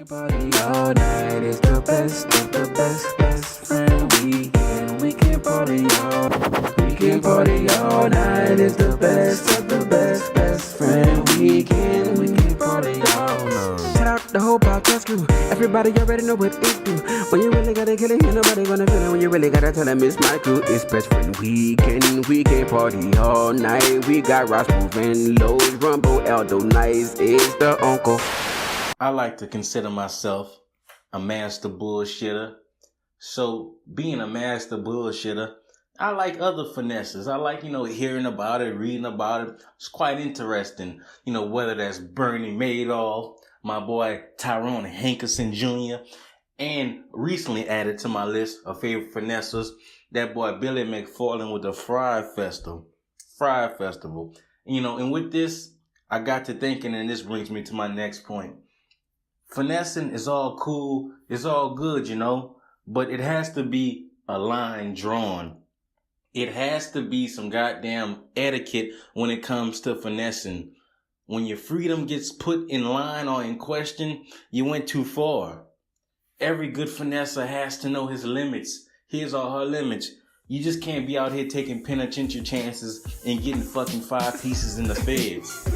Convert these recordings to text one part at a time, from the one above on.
Party all night is the best of the best friend weekend. We can party all night is the best of the best friend weekend. We can party all night. Shout out the whole podcast crew. Everybody already know what it do. When you really gotta kill it, ain't nobody gonna feel it. When you really gotta tell them it's my crew, it's best friend weekend. We can party all night. We got Rog Smuve, Lowe's, Rumble, Aldo NICE is the uncle. I like to consider myself a master bullshitter. So being a master bullshitter, I like other finesses. I like, hearing about it, reading about it. It's quite interesting. Whether that's Bernie Madoff, my boy Tyrone Hankerson Jr., and recently added to my list of favorite finesses, that boy Billy McFarland with the FRYE Festival. FRYE Festival. And with this, I got to thinking, and this brings me to my next point. Finessing is all cool, it's all good, but it has to be a line drawn. It has to be some goddamn etiquette when it comes to finessing. When your freedom gets put in line or in question, you went too far. Every good finesser has to know his limits, his or her limits. You just can't be out here taking penitentiary chances and getting fucking 5 pieces in the feds.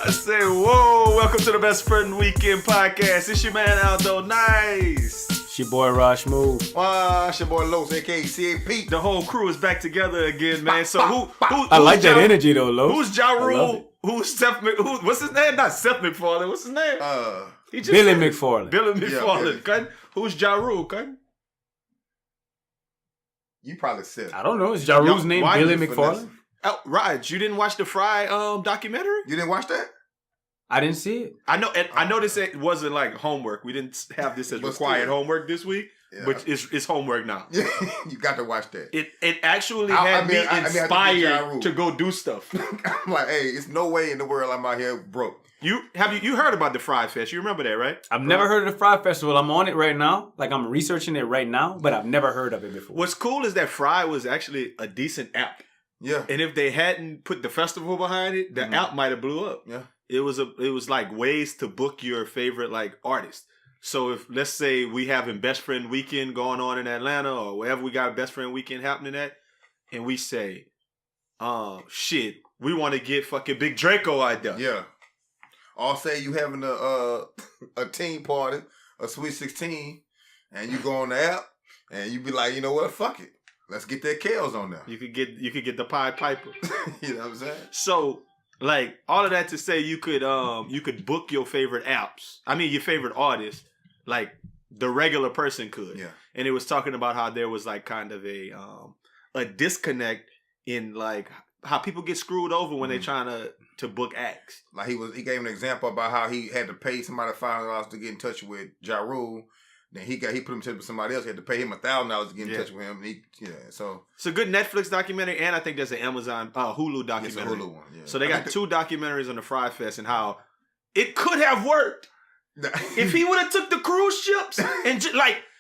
I say, whoa, welcome to the Best Friend Weekend podcast. It's your man, Aldo NICE. It's your boy, Rog Smuve. It's your boy, Los, a.k.a. C.A.P. The whole crew is back together again, man. So who I like that energy, though, Los. Who's Ja Rule? Who's Seth what's his name? Not Seth MacFarlane. What's his name? Billy McFarland. Billy McFarland. Yeah. Who's Ja Rule, Cutting? You probably said. I don't know. Is Ja Rule's name Billy McFarland? Oh, Raj, you didn't watch the FRYE documentary? You didn't watch that? I didn't see it. I know this wasn't like homework. We didn't have this as required homework this week, but it's homework now. You got to watch that. It actually had me inspired to go do stuff. I'm like, hey, it's no way in the world I'm out here broke. You heard about the FRYE Fest? You remember that, right? I've never heard of the FRYE Festival. I'm on it right now. Like, I'm researching it right now, but I've never heard of it before. What's cool is that FRYE was actually a decent app. Yeah. And if they hadn't put the festival behind it, the app might have blew up. Yeah. It was like ways to book your favorite like artist. So if, let's say, we having Best Friend Weekend going on in Atlanta or wherever we got Best Friend Weekend happening at, and we say, shit, we want to get fucking Big Draco out there. Yeah. Or say you having a team party, a Sweet 16, and you go on the app, and you be like, you know what, fuck it. Let's get that Kales on there. You could get the Pied Piper. You know what I'm saying? So, like, all of that to say you could book your favorite apps. I mean, your favorite artists, like the regular person could. Yeah. And it was talking about how there was like kind of a disconnect in like how people get screwed over when they're trying to book acts. Like he gave an example about how he had to pay somebody $500 to get in touch with Ja Rule. Then he put him in touch with somebody else. He had to pay him $1,000 to get in touch with him. And so it's a good Netflix documentary, and I think there's an Amazon Hulu documentary. It's a Hulu one. Yeah. So they got 2 documentaries on the FRYE Fest and how it could have worked if he would have took the cruise ships and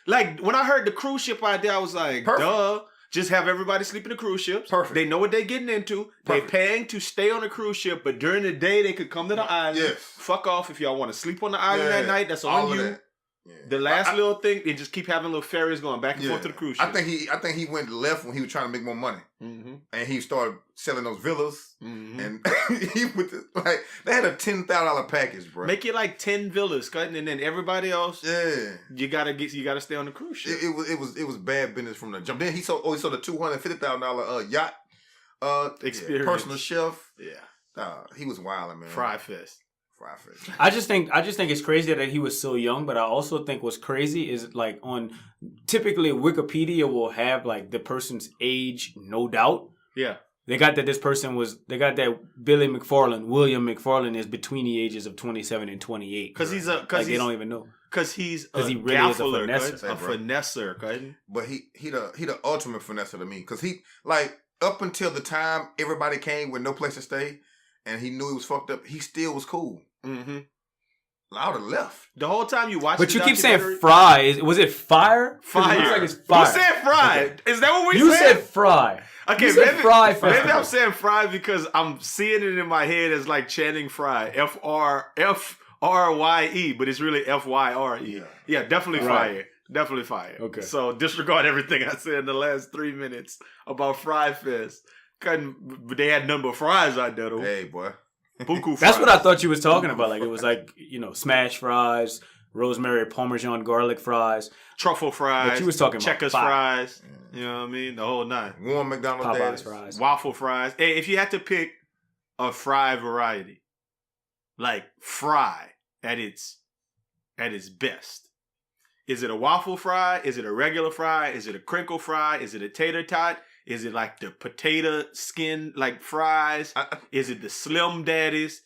like when I heard the cruise ship idea, I was like, duh. Just have everybody sleep in the cruise ships. Perfect. They know what they're getting into. They're paying to stay on the cruise ship, but during the day they could come to the island. Yes. Fuck off if y'all want to sleep on the island that night. That's on you. Yeah. The last little thing, they just keep having little ferries going back and forth to the cruise ship. I think he went left when he was trying to make more money, and he started selling those villas, and he they had a $10,000 package, bro. Make it like 10 villas, and then everybody else, you gotta stay on the cruise ship. It was bad business from the jump. Then he sold the $250,000 yacht experience, personal chef. Yeah, he was wilding, man. FRYE Fest. I just think it's crazy that he was so young, but I also think what's crazy is like typically Wikipedia will have like the person's age, no doubt. Yeah. They got that Billy McFarland, William McFarland is between the ages of 27 and 28. Because they don't even know. Because he really is a finesser, right? But he the ultimate finesser to me. Because he, like, up until the time everybody came with no place to stay and he knew he was fucked up, he still was cool. Mm-hmm. I would have left. The whole time you watch. But you keep saying FRYE. Was it FYRE? FYRE. It looks like it's FYRE. Who said FRYE? Okay. Is that what we said? You said FRYE. Okay, maybe I'm saying FRYE because I'm seeing it in my head as like chanting FRYE. FRYE. FRYE, but it's really FYRE. Yeah, definitely Right. fire. Definitely fire. Okay. So disregard everything I said in the last 3 minutes about FRYE Fest. But they had number of fries out there though. Hey, boy. Buku That's what I fries. thought you was talking about. Like it was like, smash fries, rosemary parmesan garlic fries. Truffle fries. But you was talking about Checkers fire. fries. You know what I mean? The whole nine. Warm McDonald's Popeyes daddies. fries. Waffle fries. Hey, if you had to pick a fry variety, like fry at its best, is it a waffle fry? Is it a regular fry? Is it a crinkle fry? Is it a tater tot? Is it like the potato skin like fries? Is it the Slim Daddies?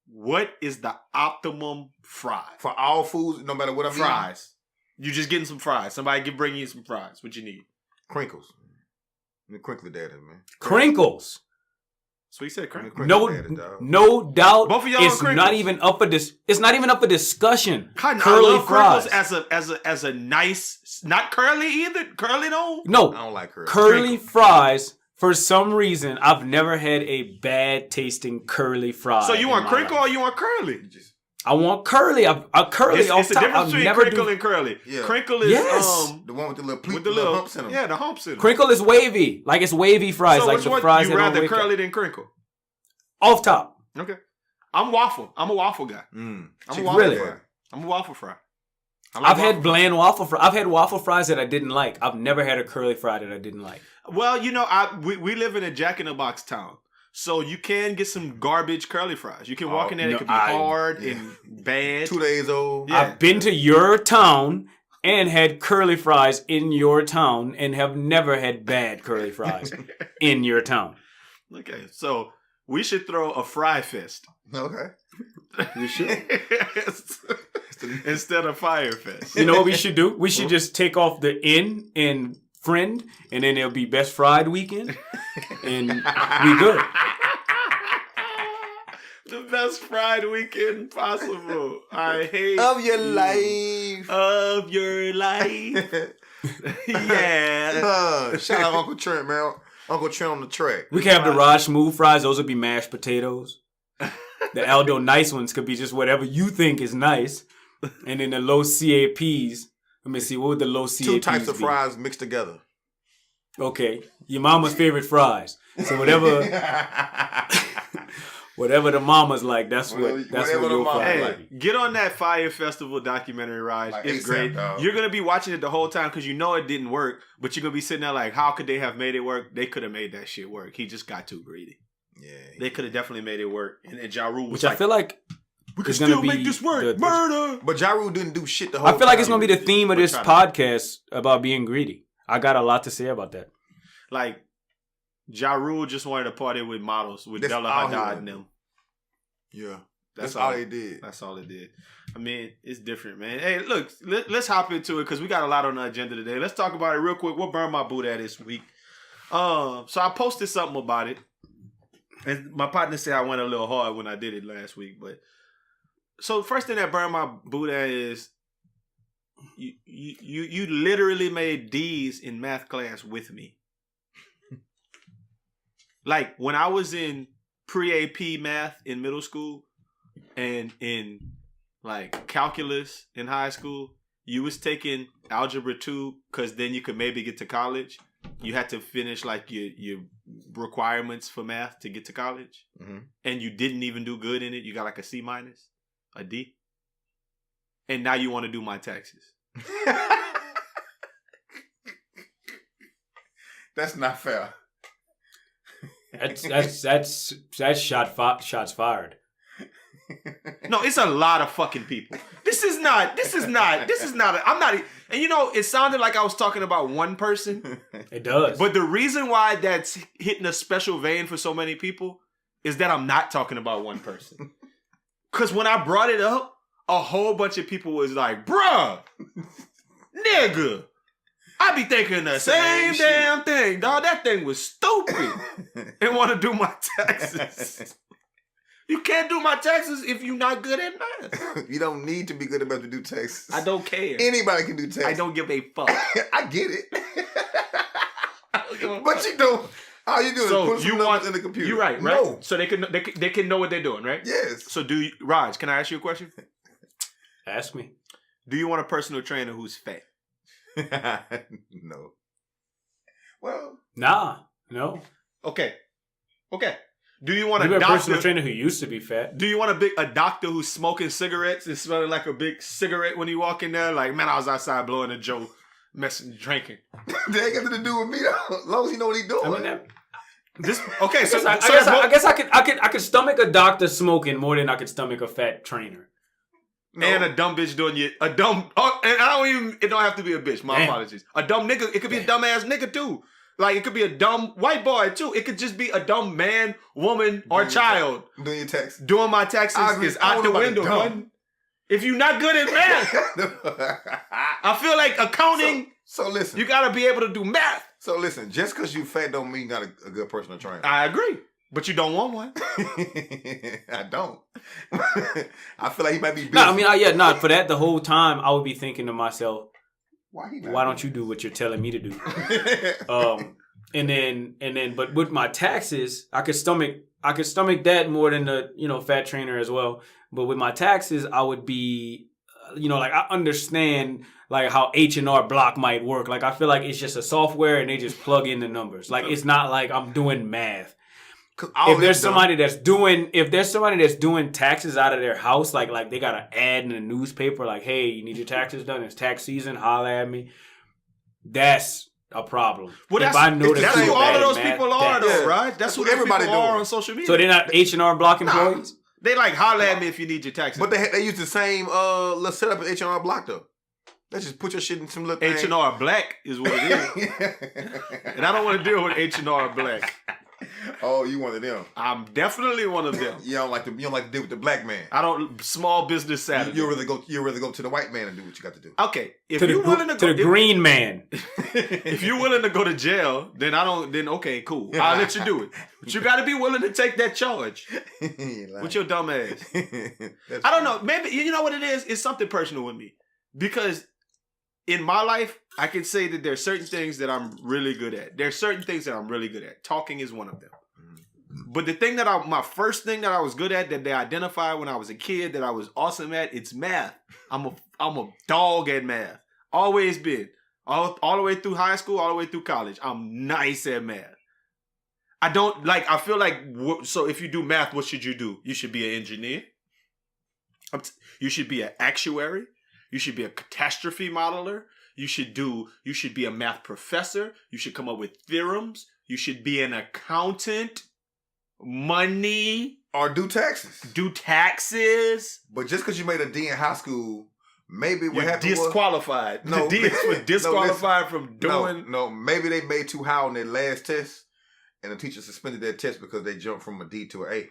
What is the optimum fry? For all foods, no matter what I'm eating. Fries. You just getting some fries. Somebody bring you some fries. What you need? Crinkles. The crinkly daddies, man. Crinkles. So he said crinkle. Crinkle daddies, dog. No doubt. Both of y'all it's on not crinkles. even up for this. It's not even up for discussion. I Curly love fries. crinkles as a nice, not curly either. Curly though. No, I don't like curly. curly fries. For some reason, I've never had a bad tasting curly fry. So you want in my crinkle life. or you want curly? I want curly. A curly. It's off the top. difference I'll between never crinkle do. and curly. Yeah. Crinkle is Yes. The one with the little, with the little little humps in them. Yeah, the humps in them. Crinkle is wavy. Like it's wavy fries. So like which the one fries you that don't rather wake up. curly than crinkle? Off top. Okay, I'm waffle. I'm a waffle guy. Mm. I'm a waffle Really? fry. I'm a waffle fry. I like I've had waffle bland waffle fries. I've had waffle fries that I didn't like. I've never had a curly fry that I didn't like. fries. Well, we live in a Jack in the Box town. So you can get some garbage curly fries. You can walk in there, it could be hard and bad. 2 days old. Yeah. I've been to your town and had curly fries in your town and have never had bad curly fries in your town. Okay, so we should throw a fry fest. Okay. We should. Instead of Fire Fest. You know what we should do? We should just take off the N in friend, and then it'll be best fried weekend, and we good. The best fried weekend possible. I hate Of your you. life. Of your life. Yeah. Shout out Uncle Trent, man. Uncle Trent on the track. We can have the Rog Smuve fries. Those would be mashed potatoes. The Aldo NICE ones could be just whatever you think is nice. And then the low C.A.Ps. Let me see. What would the low C.A.Ps Two types of be? fries mixed together. Okay. Your mama's favorite fries. So whatever the mama's like, that's what Whatever the your mama fries Hey, like. get on that FYRE Festival documentary, Raj. Like it's ASAP, great. dog. You're gonna be watching it the whole time because you know it didn't work, but you're gonna be sitting there like, how could they have made it work? They could have made that shit work. He just got too greedy. Yeah. They could have definitely made it work. And Ja Rule was Which like, I feel like we could is gonna still be make this work. the- Murder. But Ja Rule didn't do shit the whole I feel like time. it's gonna be the theme of We're this trying podcast about being greedy. I got a lot to say about that. Like, Ja Rule just wanted to party with models, with That's Bella all he Hadid wanted. and them. Yeah. That's That's all all they did. That's all it did. I mean, it's different, man. Hey, look, let's hop into it because we got a lot on the agenda today. Let's talk about it real quick. What burned my boot at this week? So I posted something about it, and my partner said I went a little hard when I did it last week. But so the first thing that burned my boot at is you literally made D's in math class with me. Like when I was in pre-AP math in middle school and in like calculus in high school, you was taking algebra 2 because then you could maybe get to college. You had to finish like your requirements for math to get to college. Mm-hmm. And you didn't even do good in it. You got like a C minus, a D. And now you want to do my taxes. That's not fair. That's shots fired. No, it's a lot of fucking people. This is not, I'm not, and you know, it sounded like I was talking about one person, It does. but the reason why that's hitting a special vein for so many people is that I'm not talking about one person. Because when I brought it up, a whole bunch of people was like, bruh, nigga, I be thinking the same shit. damn thing, dog. That thing was stupid. And want to do my taxes. You can't do my taxes if you're not good at math. You don't need to be good enough to do taxes. I don't care. Anybody can do taxes. I don't give a fuck. I get it. But you don't. All you do is put some numbers in the computer. You're right, right? No. So they can know what they're doing, right? Yes. So Raj, can I ask you a question? Ask me. Do you want a personal trainer who's fat? No. Well, Nah, no. Okay. Do you want Maybe a a personal doctor? trainer who used to be fat. Do you want a doctor who's smoking cigarettes and smelling like a big cigarette when you walk in there? Like, man, I was outside blowing a joe, messing, drinking. that ain't got nothing to do with me though. As long as he know what he doing. I mean, Okay, so I guess I could stomach a doctor smoking more than I could stomach a fat trainer. No. And a dumb bitch doing and I don't even. It don't have to be a bitch. My apologies. A dumb nigga. It could be a dumb ass nigga too. Like it could be a dumb white boy too. It could just be a dumb man, woman, or child. Doing your taxes. Doing my taxes is out the window, man. If you're not good at math, I feel like accounting. So listen, you gotta be able to do math. So listen, just because you fat don't mean you got a good personal trainer. I agree, but you don't want one. I don't. I feel like he might be busy. No, I mean, for that, the whole time I would be thinking to myself, why don't you do what you're telling me to do? And then, but with my taxes, I could stomach that more than the fat trainer as well. But with my taxes, I would be, like I understand like how H&R Block might work. Like I feel like it's just a software and they just plug in the numbers. Like it's not like I'm doing math. If there's somebody that's doing taxes out of their house, like they got an ad in the newspaper, like, hey, you need your taxes done. It's tax season. Holla at me. That's a problem. Well, if I know that's who all of those people are, though, right? That's who everybody are on social media. So they're not H&R Block employees. They like holler at me if you need your taxes. But they use the same little setup as H&R Block though. Let's just put your shit in some little thing. H&R Black is what it is. And I don't want to deal with H&R Black. Oh, you one of them? I'm definitely one of them. You don't like to deal with the black man. I don't. Small business Saturday. You rather go to the white man and do what you got to do. Okay, if you're willing to go to the green man, if you're willing to go to jail, then okay, cool. I'll let you do it. But you got to be willing to take that charge with your dumb ass. I don't know. Maybe you know what it is. It's something personal with me because in my life, I can say that there's certain things that I'm really good at. There's certain things that I'm really good at. Talking is one of them. But the thing my first thing that I was good at that they identified when I was a kid that I was awesome at, it's math. I'm a dog at math. Always been. All the way through high school, all the way through college. I'm nice at math. I feel like, so if you do math, what should you do? You should be an engineer. You should be an actuary. You should be a catastrophe modeler. You should be a math professor. You should come up with theorems. You should be an accountant. Money. Or do taxes. But just because you made a D in high school, maybe what happened disqualified. Was... No, the D is disqualified from doing... No, maybe they made too high on their last test, and the teacher suspended their test because they jumped from a D to an A.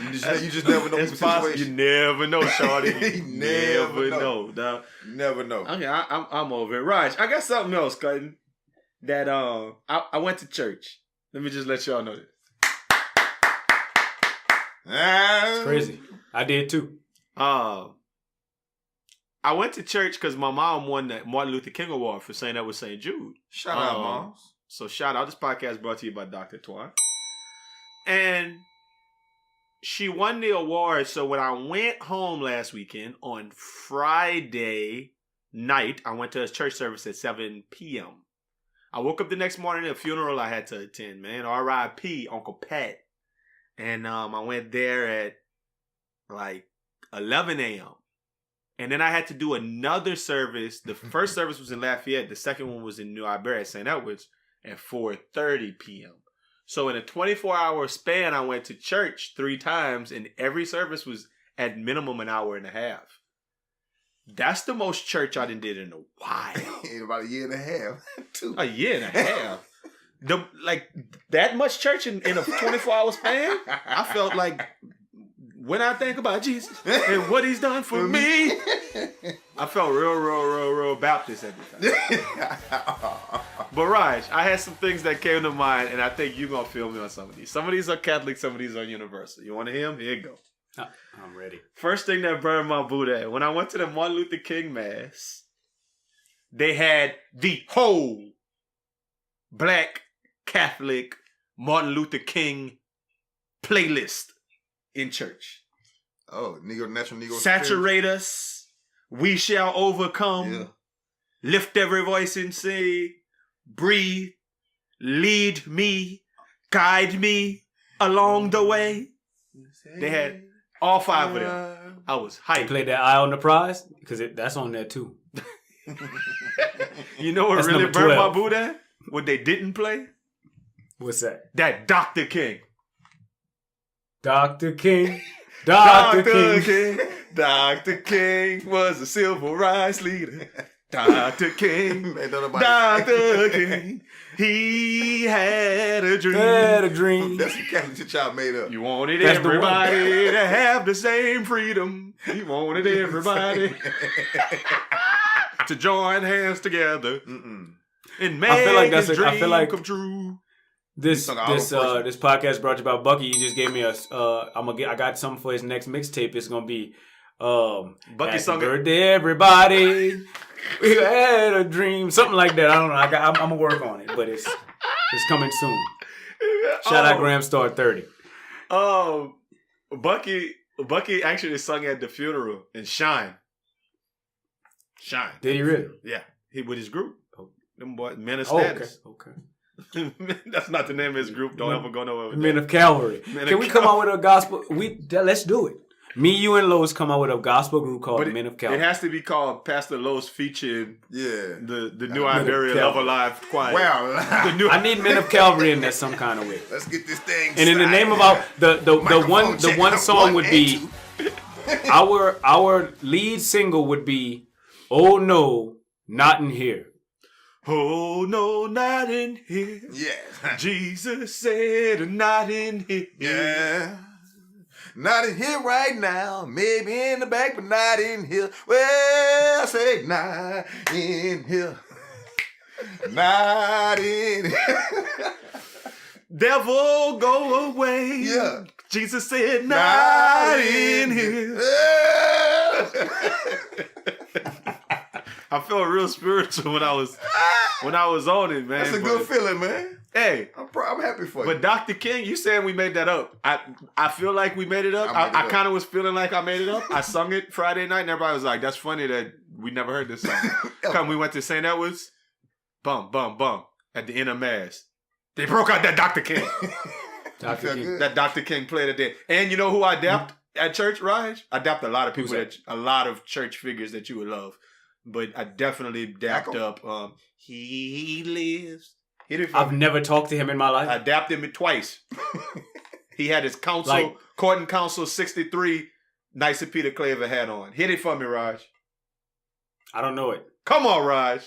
You just never know. You never know, shawty. You never know. Dog. Never know. Okay, I'm over it. Raj, I got something else, Cutting. That I went to church. Let me just let y'all know this. It's crazy. I did too. I went to church because my mom won the Martin Luther King Award for saying that was St. Jude. Shout out, moms. So shout out. This podcast brought to you by Dr. Twan. And she won the award. So when I went home last weekend on Friday night, I went to a church service at 7 p.m. I woke up the next morning at a funeral I had to attend, man. R.I.P. Uncle Pat. And I went there at like 11 a.m. And then I had to do another service. The first service was in Lafayette. The second one was in New Iberia at St. Edwards at 4:30 p.m. So in a 24-hour span, I went to church 3 times, and every service was at minimum an hour and a half. That's the most church I done did in a while. In about a year and a half, too. A year and a half. That much church in a 24-hour span? I felt like when I think about Jesus and what he's done for me, I felt real Baptist at the time. But Raj, I had some things that came to mind, and I think you're going to feel me on some of these. Some of these are Catholic, some of these are universal. You want to hear them? Here you go. I'm ready. First thing that burned my Boudin, when I went to the Martin Luther King Mass, they had the whole Black Catholic Martin Luther King playlist in church. Oh, natural Negro. Saturate us, we shall overcome. Yeah. Lift every voice and say, breathe, lead me, guide me along the way. They had all 5 of them. I was They hyped. played that Eye on the Prize because that's on there too. You know what That's really number burned my 12. Boudin? What they didn't play? What's that? That Dr. King. Dr. King. Dr. King. Dr. King was a civil rights leader. Dr. King. Man, don't nobody- Dr. King. He had a dream. Had a dream. That's the Catholic that y'all made up. You wanted That's the everybody to have the same freedom. You wanted everybody to join hands together and make I feel like that's his a- I dream feel like- come true. This All the this podcast brought to you by Bucky. He just gave me I got something for his next mixtape. It's gonna be Bucky Happy sung it. birthday, everybody. We had a dream, something like that. I don't know. I'm gonna work on it, but it's coming soon. Shout out Graham Star 30. Bucky actually sung at the funeral in Shine. Did he really? Yeah, he with his group. Them boys, Men of Oh, Status. okay. That's not the name of his group. Don't ever go nowhere with Men that. of Calvary. Men Can of we come out with a gospel? Let's do it. Me, you, and Lois come out with a gospel group called But Men of it Calvary. has to be called Pastor Lowe's featuring Yeah. the New Men of Iberia Love Calvary. Alive Choir. Wow. The new I need Men of Calvary in there some kind of way. Let's get this thing. And in the name of started. the one check, song 1 would and be 2. our lead single would be "Oh No, Not in Here." Oh no, not in here. Yeah. Jesus said, not in here. Yeah. Not in here right now. Maybe in the back, but not in here. Well, I say not in here. Not in here. Devil, go away. Yeah. Jesus said, not in here. I felt real spiritual when I was on it, man. That's a good feeling, man. Hey, I'm happy for you. but Dr. King, you saying we made that up. I feel like we made it up. I made it I up. kind of was feeling like I made it up. I sung it Friday night and everybody was like, that's funny that we never heard this song. Come, we went to St. Edwards. Bum, bum, bum. At the end of Mass. They broke out that Dr. King. Dr. King. Good. That Dr. King played it there. And you know who I dapped at church, Raj? I dapped a lot of people, Who's a lot of church figures that you would love. But I definitely dapped up He Lives. Hit it for I've me. never talked to him in my life. I dapped him twice. He had his council, Like- Court and Council 63 Nice Peter Claver hat on. Hit it for me, Raj. I don't know it. Come on, Raj.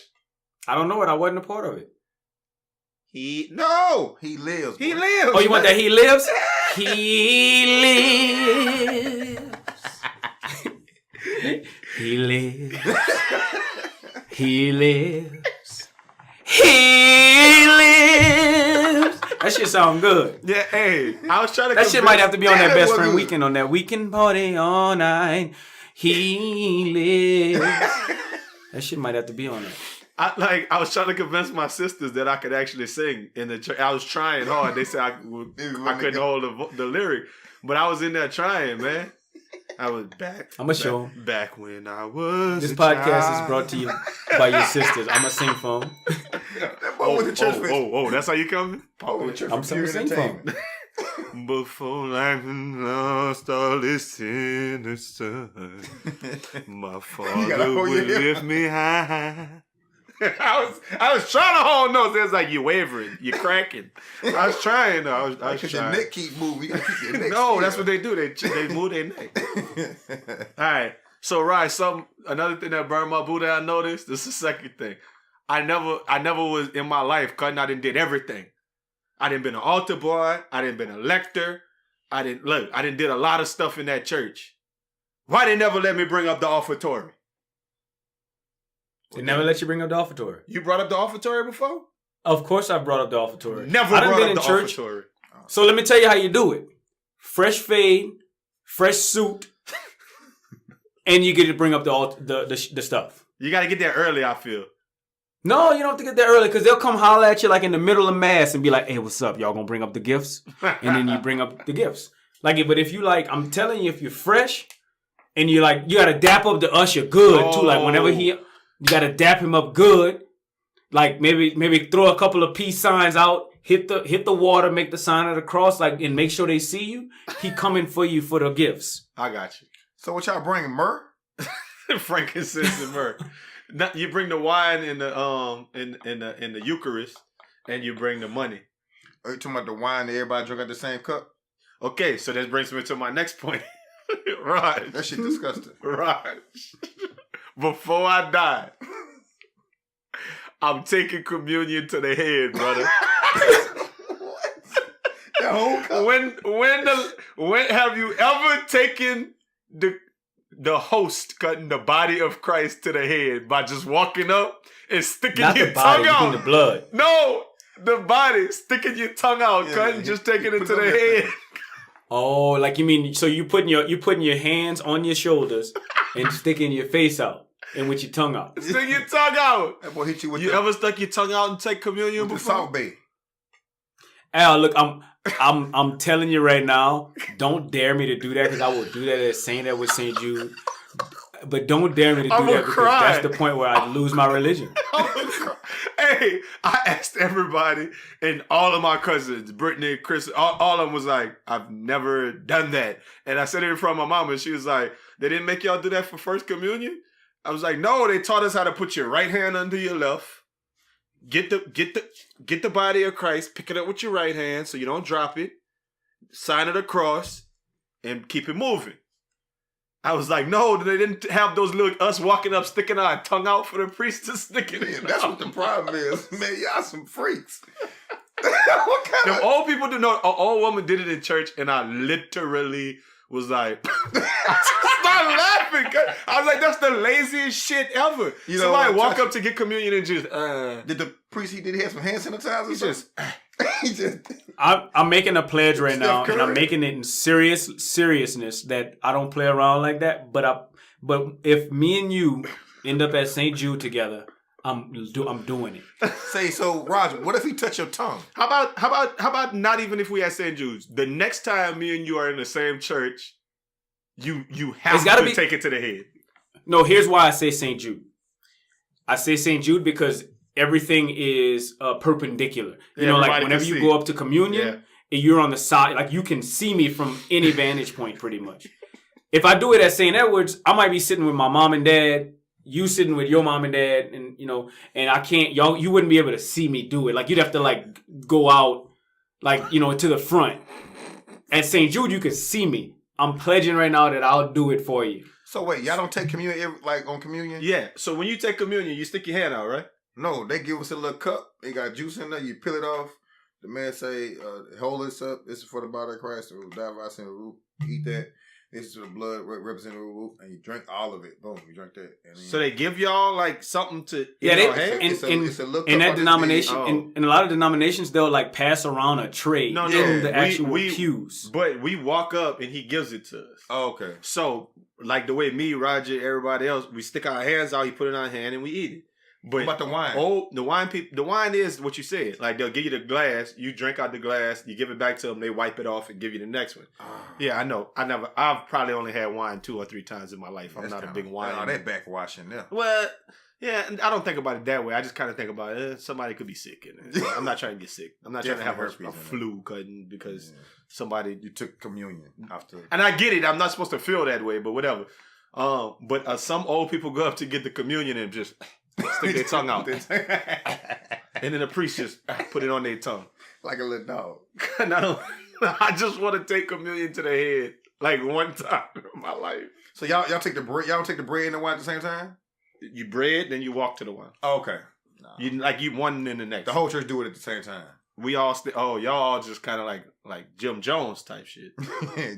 I don't know it. I wasn't a part of it. No. He lives. He boy. lives. Oh, you want that? He lives. He lives. He lives. He lives. He lives. That shit sound good. Yeah, hey. I was trying to That shit might have to be on that Yeah, best it friend was. weekend on that weekend party all night. He lives. That shit might have to be on there. I was trying to convince my sisters that I could actually sing in the church. I was trying hard. They said I couldn't hold the lyric, but I was in there trying, man. I was back. I'ma show 'em. Back when I was. This a podcast child. is brought to you by your sisters. I'm a sing for 'em. That boy went to church with That's how you coming? Paul went to church I'm with saying Pure sing for 'em. Entertainment. Before life and lost all its innocence, my gotta father hold would your hip. lift me high. I was trying to hold notes. It was like you wavering, you cracking. I was trying though. I was Because your trying. neck keep moving. You gotta keep your neck No, still. that's what they do. They move their neck. All right. So right, another thing that burned my Buddha I noticed. This is the second thing. I never was in my life cutting. I done did everything. I done been an altar boy. I done been a lector. I done did a lot of stuff in that church. Why they never let me bring up the offertory? They never let you bring up the offertory. You brought up the offertory before? Of course I brought up the offertory. Never I done brought been up in the church. offertory. So let me tell you how you do it. Fresh fade, fresh suit, and you get to bring up the stuff. You got to get there early, I feel. No, you don't have to get there early because they'll come holler at you like in the middle of mass and be like, hey, what's up? Y'all gonna bring up the gifts? And then you bring up the gifts. Like, but if you like, I'm telling you, if you're fresh and you like, you gotta dap up the usher good too. Like whenever you gotta dap him up good. Like maybe throw a couple of peace signs out, hit the water, make the sign of the cross, like, and make sure they see you. He coming for you for the gifts. I got you. So what y'all bringing, myrrh? Frankincense and myrrh. Now, you bring the wine in the Eucharist, and you bring the money. Are you talking about the wine that everybody drink out the same cup? Okay, so that brings me to my next point. Raj. That shit disgusting. Raj. Before I die, I'm taking communion to the head, brother. What? The whole cup? When have you ever taken the host cutting the body of Christ to the head by just walking up and sticking Not your the body, tongue out? you mean the blood. No, the body, sticking your tongue out, cutting, just taking it to the head. Oh, like you mean, so you putting your hands on your shoulders and sticking your face out and with your tongue out. Stick your tongue out. That boy hit you with You ever stuck your tongue out and take communion the before? Salt Bay. Al, look, I'm telling you right now, don't dare me to do that because I will do that at St. Edward St. Jude. But don't dare me to do that because that's the point where I lose my religion. Hey, I asked everybody and all of my cousins, Brittany, Chris, all of them was like, I've never done that. And I said it in front of my mom and she was like, they didn't make y'all do that for first communion? I was like, no, they taught us how to put your right hand under your left. Get the body of Christ, pick it up with your right hand so you don't drop it, sign of the cross, and keep it moving. I was like, no, they didn't have those little us walking up, sticking our tongue out for the priest to stick it in. That's what the problem is. Man, y'all some freaks. What kind The old people do know. An old woman did it in church, and I literally was like, start laughing. I was like, that's the laziest shit ever. You know, somebody walk up to get communion and just, Did the priest, did he have some hand sanitizer? He just I'm making a pledge right now, and I'm making it in seriousness that I don't play around like that. But if me and you end up at St. Jude together, I'm doing it. Say so, Roger. What if he touch your tongue? How about not even if we at St. Jude's? The next time me and you are in the same church, you have to take it to the head. No, here's why I say St. Jude. I say St. Jude because everything is perpendicular. You know, like whenever you go up to communion, you're on the side. Like you can see me from any vantage point pretty much. If I do it at St. Edward's, I might be sitting with my mom and dad, you sitting with your mom and dad, and you know, and I can't, you wouldn't be able to see me do it. Like you'd have to like go out, like, you know, to the front. At St. Jude, you can see me. I'm pledging right now that I'll do it for you. So wait, y'all don't take communion like on communion? Yeah. So when you take communion, you stick your hand out, right? No, they give us a little cup. They got juice in there. You peel it off. The man say, hold this up. This is for the body of Christ. Who died for our sin. Eat that. This is the blood representing the root. And you drink all of it. Boom, you drink that. And then, so they give y'all like something to in that denomination, in a lot of denominations, they'll like pass around a tray in the actual pews. But we walk up and he gives it to us. Oh, okay. So like the way me, Roger, everybody else, we stick our hands out, he put it in our hand and we eat it. But what about the wine? Oh, the wine is what you said. Like they'll give you the glass, you drink out the glass, you give it back to them, they wipe it off and give you the next one. Yeah, I know. I've probably only had wine 2 or 3 times in my life. I'm not a big wine. Oh, that backwashing there. Well, yeah, I don't think about it that way. I just kind of think about it. Somebody could be sick in it. I'm not trying to get sick. I'm not trying to have a flu cutting because you took communion after. And I get it. I'm not supposed to feel that way, but whatever. But some old people go up to get the communion and just stick their tongue out. And then the priest just put it on their tongue. Like a little dog. I just want to take communion to the head like one time in my life. So y'all take the bread. Y'all don't take the bread and the wine at the same time. You bread, then you walk to the wine. Oh, okay. No. You one and the next. The whole church do it at the same time. We all y'all all just kind of like Jim Jones type shit.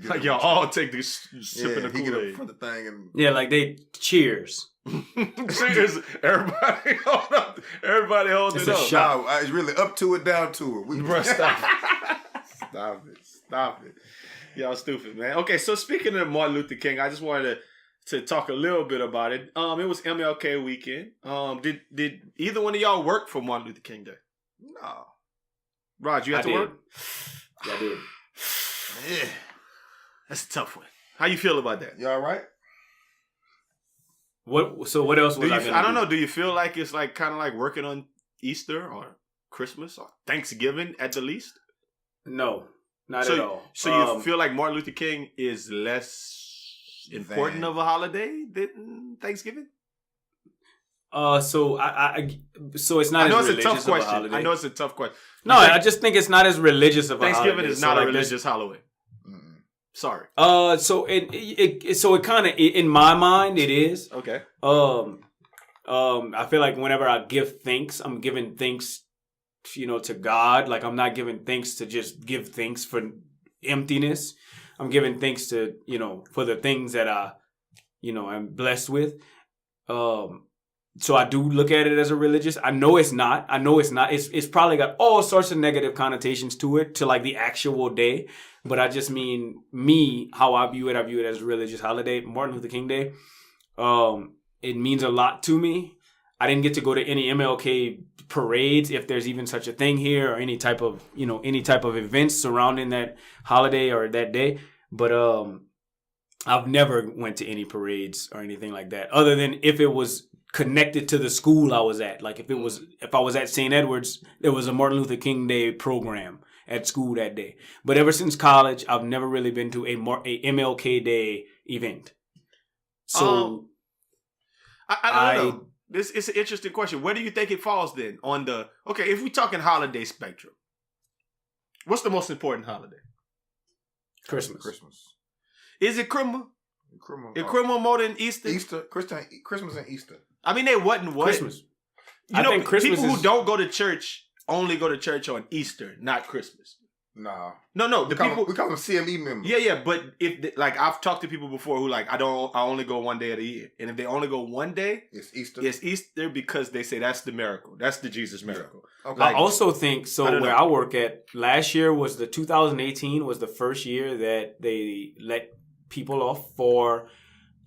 Like y'all all take this sip of the Kool-Aid. For the thing and like they cheers. Cheers! Everybody hold up. Everybody hold it up. It's a shot. It's really up to it, down to it. Bro, stop it. Stop it. Y'all stupid, man. Okay, so speaking of Martin Luther King, I just wanted to talk a little bit about it. It was MLK weekend. Did either one of y'all work for Martin Luther King Day? No. Rod, you had to work? Yeah, I did. Yeah. That's a tough one. How you feel about that? You all right? What else was I don't know. Do you feel like it's like kind of like working on Easter or Christmas or Thanksgiving at the least? No, not at all. So you feel like Martin Luther King is less important of a holiday than Thanksgiving? So so it's not. I know as it's a tough question. I know it's a tough question. No, I just think it's not as religious of a holiday. Thanksgiving is not a religious holiday. Sorry. So it kind of, in my mind, it is. Okay. I feel like whenever I give thanks, I'm giving thanks, to God. Like, I'm not giving thanks to just give thanks for emptiness. I'm giving thanks to, for the things that I'm blessed with. So I do look at it as a religious. I know it's not. It's probably got all sorts of negative connotations to it, to like the actual day. But I just mean how I view it as a religious holiday. Martin Luther King Day. It means a lot to me. I didn't get to go to any MLK parades, if there's even such a thing here, or any type of events surrounding that holiday or that day. But I've never went to any parades or anything like that, other than if it was connected to the school I was at. Like if I was at St. Edward's, there was a Martin Luther King Day program at school that day. But ever since college, I've never really been to a MLK Day event. So I don't know. This is an interesting question. Where do you think it falls then on the if we're talking holiday spectrum, what's the most important holiday? Christmas. Is it Christmas? Is Christmas more than Easter? Christmas and Easter. I mean, they wasn't what? Christmas. I think Christmas people who don't go to church only go to church on Easter, not Christmas. Nah. No. We call them CME members. Yeah. But if I've talked to people before who I only go one day of the year, and if they only go one day, it's Easter. It's Easter because they say that's the miracle. That's the Jesus miracle. Yeah. Okay. I also think where I work at, last year was 2018 was the first year that they let people off for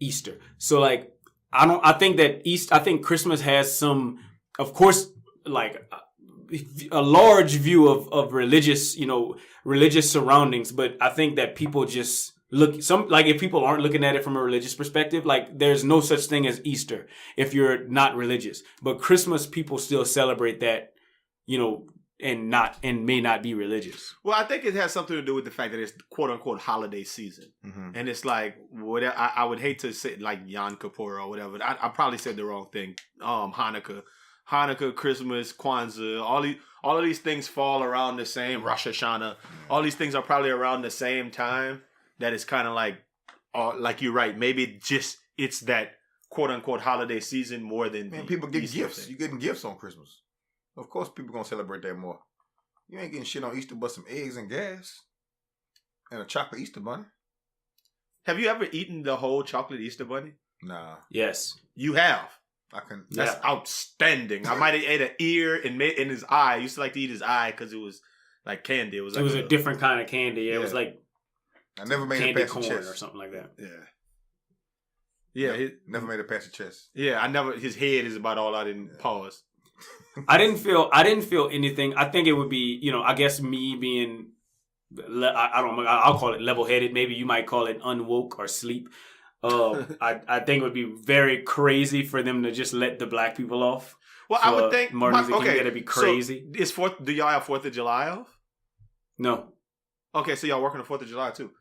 Easter. So I think Christmas has some, of course, a large view of religious, religious surroundings, but I think that people just if people aren't looking at it from a religious perspective, there's no such thing as Easter if you're not religious. But Christmas, people still celebrate that, and may not be religious. Well, I think it has something to do with the fact that it's quote unquote holiday season. Mm-hmm. And it's I would hate to say Yom Kippur or whatever. I probably said the wrong thing. Hanukkah, Christmas, Kwanzaa, all of these things fall around the same, Rosh Hashanah. All these things are probably around the same time. That is kind of like you're right. Maybe it's that quote unquote holiday season more than people get gifts. You're getting gifts on Christmas. Of course, people gonna celebrate that more. You ain't getting shit on Easter but some eggs and gas and a chocolate Easter bunny. Have you ever eaten the whole chocolate Easter bunny? Nah. Yes, you have. That's outstanding. I might have ate an ear and in his eye. I used to like to eat his eye because it was like candy. It was a different kind of candy. Yeah. It was like I never made candy it past corn the chest or something like that. Yeah. Never made it past the chest. Yeah, I never. His head is about all I didn't pause. I didn't feel anything. I think it would be, I guess me being, I don't know, I'll call it level-headed. Maybe you might call it unwoke or sleep. I think it would be very crazy for them to just let the black people off. Well, I would think Martin Luther King, that'd be crazy. So do y'all have 4th of July off? No. Okay, so y'all working on 4th of July too.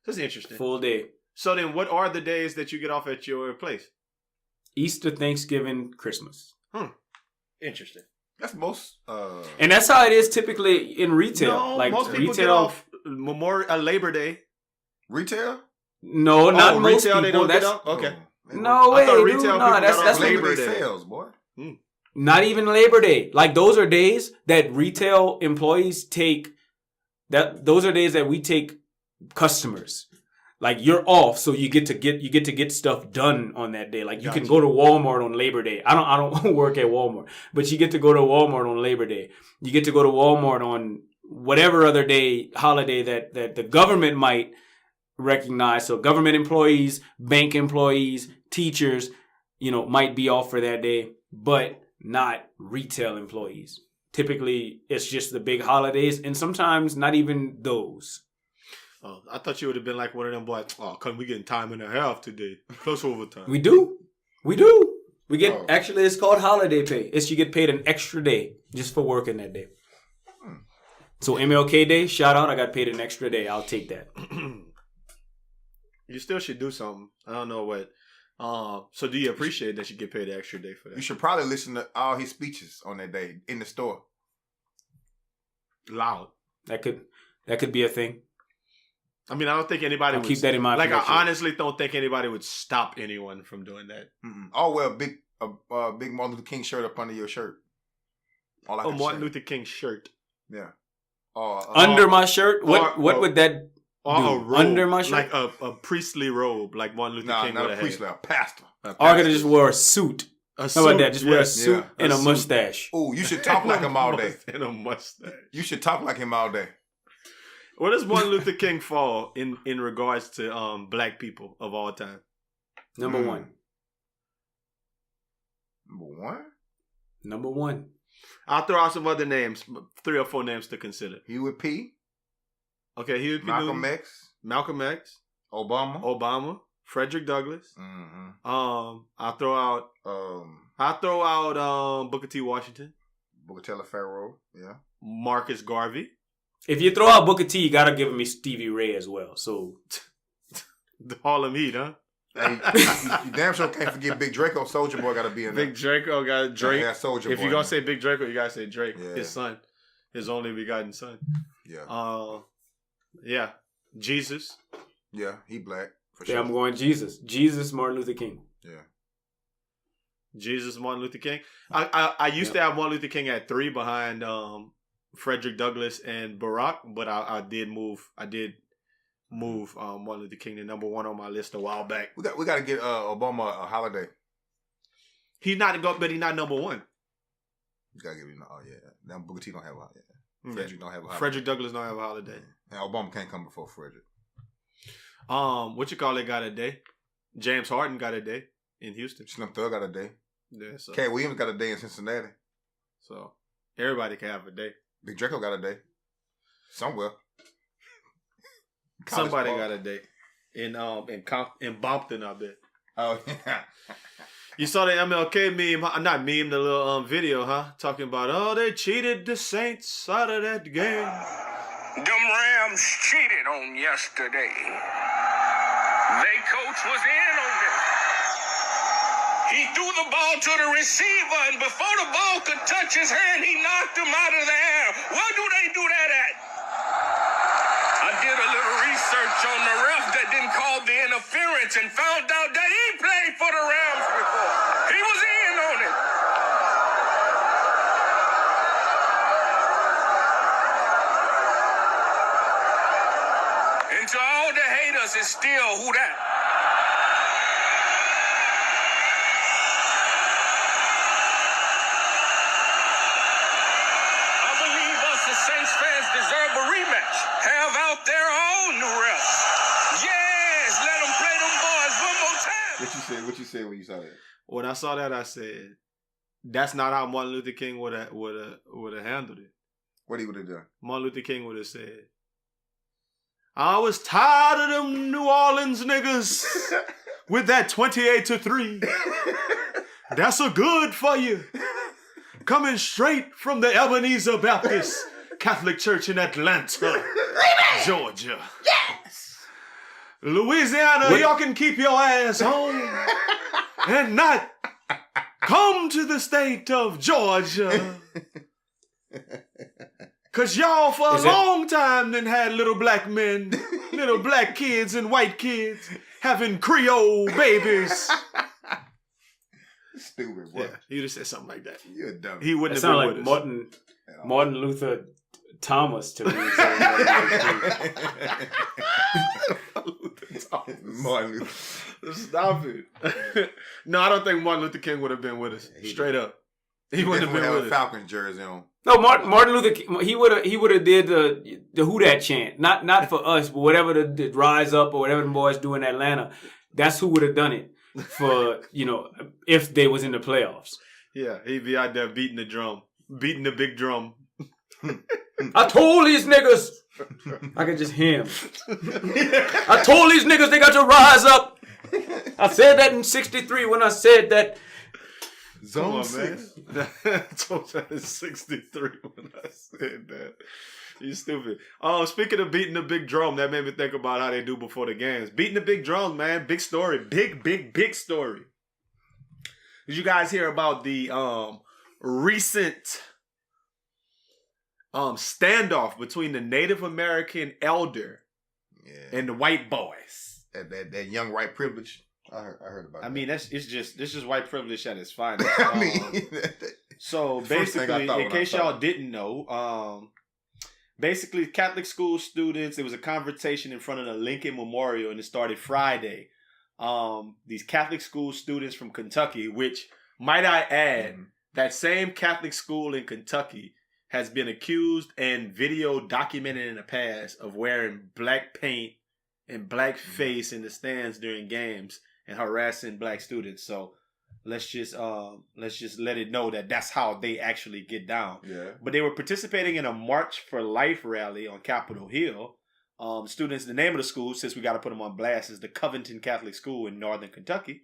That's interesting. Full day. So then, what are the days that you get off at your place? Easter, Thanksgiving, Christmas. Interesting. That's most. And that's how it is typically in retail. No, most people get off Labor Day. Retail? No, not most retail. People. They don't get off. Okay. No way, dude. Retail No, that's Labor Day sales, boy. Not even Labor Day. Those are days that retail employees take. Those are days that we take customers. You're off, so you get to get stuff done on that day. You can go to Walmart on Labor Day. I don't work at Walmart, but you get to go to Walmart on Labor Day. You get to go to Walmart on whatever other holiday that the government might recognize. So government employees, bank employees, teachers, might be off for that day, but not retail employees. Typically, it's just the big holidays, and sometimes not even those. Oh, I thought you would have been like one of them boys. Oh, cause we getting time and a half today, plus overtime. We do. We get actually. It's called holiday pay. It's you get paid an extra day just for working that day. So MLK Day, shout out! I got paid an extra day. I'll take that. You still should do something. I don't know what. So do you appreciate that you get paid an extra day for that? You should probably listen to all his speeches on that day in the store. Loud. That could be a thing. I mean, I don't think anybody would keep that in mind. Like, I honestly don't think anybody would stop anyone from doing that. Oh, well, big Martin Luther King shirt up under your shirt. Martin Luther King shirt. Yeah. Under my shirt? What would that do? Under my shirt? Like a priestly robe, like Martin Luther King would have. Not a priestly, a pastor. Or I could have just wore a suit. How about that? Just wear a suit and a mustache. Oh, you should talk like him all day. And a mustache. You should talk like him all day. Where does Martin Luther King fall in regards to black people of all time? Number one. Number one? I'll throw out some other names, 3 or 4 names to consider. Huey P. Okay, Huey P. Malcolm X. Obama. Frederick Douglass. Mm-hmm. I'll throw out Booker T. Washington. Booker T. Pharaoh. Yeah. Marcus Garvey. If you throw out Booker T, you gotta give me Stevie Ray as well. So the Harlem Heat, huh? Hey, you damn sure can't forget Big Draco. Soulja Boy gotta be in there. Big Draco got Drake. Yeah, Soulja Boy. If you're gonna say Big Draco, you gotta say Drake. Yeah. His son. His only begotten son. Yeah. Yeah. Jesus. Yeah, he black. For yeah, sure. I'm going Jesus. Jesus, Martin Luther King. Yeah. Jesus, Martin Luther King. I used to have Martin Luther King at 3 behind Frederick Douglass and Barack, but I did move Martin Luther King to number 1 on my list a while back. We got to get Obama a holiday. He's not number 1. You got to give him. Oh yeah, now Booker T don't have a holiday. Frederick don't have a holiday. Frederick Douglass don't have a holiday. And Obama can't come before Frederick. What you call it got a day? James Harden got a day in Houston. Slim Thug got a day. Yeah, so Cat Williams got a day in Cincinnati. So everybody can have a day. Big Draco got a day. Somewhere. Somebody got a day. In Bompton, I bet. Oh yeah. You saw the MLK meme, not meme, the little video, huh? Talking about, they cheated the Saints out of that game. Them Rams cheated on yesterday. They coach was in on this. He threw the ball to the receiver, and before the ball could touch his hand, he knocked him out of the air. Where do they do that at? I did a little research on the ref that didn't call the interference and found out that he played for the Rams before. He was in on it. And to all the haters, it's still who that? I believe us as Saints fans deserve a rematch. Have out their own new refs. Yes, let them play them boys one more time. What you said when you saw that? When I saw that, I said, that's not how Martin Luther King would have handled it. What he would have done? Martin Luther King would have said, I was tired of them New Orleans niggas with that 28-3. That's a good for you. Coming straight from the Ebenezer Baptist Catholic Church in Atlanta, Georgia. Yes. Louisiana, y'all can keep your ass home and not come to the state of Georgia. Cause y'all for a long time then had little black men, little black kids and white kids having Creole babies. Stupid, boy. Yeah, he'd have said something like that. You're dumb. He wouldn't It have been sounded like with us. Martin Luther Thomas to me. Martin Luther. Stop it. No, I don't think Martin Luther King would have been with us. Straight up. He wouldn't have been with us. Falcons jersey on. No, Martin Luther King, he would have did the who that chant. Not for us, but whatever the Rise Up or whatever the boys do in Atlanta. That's who would have done it for, if they was in the playoffs. Yeah, he'd be out there beating the drum. Beating the big drum. I told these niggas I can just hear him. I told these niggas they got to rise up. I said that in 63 when I said that. Zone 6. I told you in 63 when I said that. You stupid. Oh, speaking of beating the big drum, that made me think about how they do before the games. Beating the big drums, man. Big story. Big story. Did you guys hear about the recent standoff between the Native American elder and the white boys? That young white privilege. I heard about that. I mean, this is white privilege at its finest. I mean, so basically, in case y'all didn't know, basically Catholic school students, there was a confrontation in front of the Lincoln Memorial, and it started Friday. These Catholic school students from Kentucky, which, might I add, that same Catholic school in Kentucky has been accused and video documented in the past of wearing black paint and black face in the stands during games and harassing black students. So let's just let it know that that's how they actually get down. Yeah. But they were participating in a March for Life rally on Capitol Hill. Students, the name of the school, since we got to put them on blast, is the Covington Catholic School in Northern Kentucky.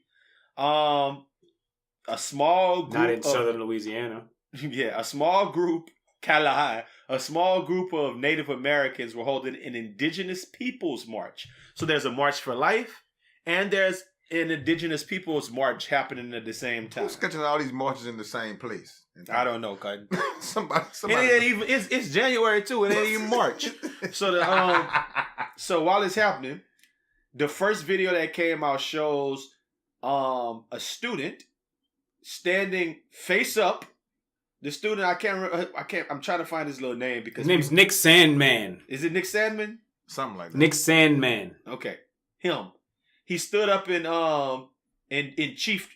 A small group, not in Southern Louisiana. Yeah, a small group of Native Americans were holding an Indigenous Peoples March. So there's a March for Life, and there's an Indigenous Peoples March happening at the same time. Who's catching all these marches in the same place? I don't know, Cutting. somebody. It ain't even, it's January too. It ain't even March. So so while it's happening, the first video that came out shows a student standing face up. The student, I'm trying to find his little name because his name's Nick Sandman. Is it Nick Sandman? Something like that. Nick Sandman. Okay, him. He stood up in Chief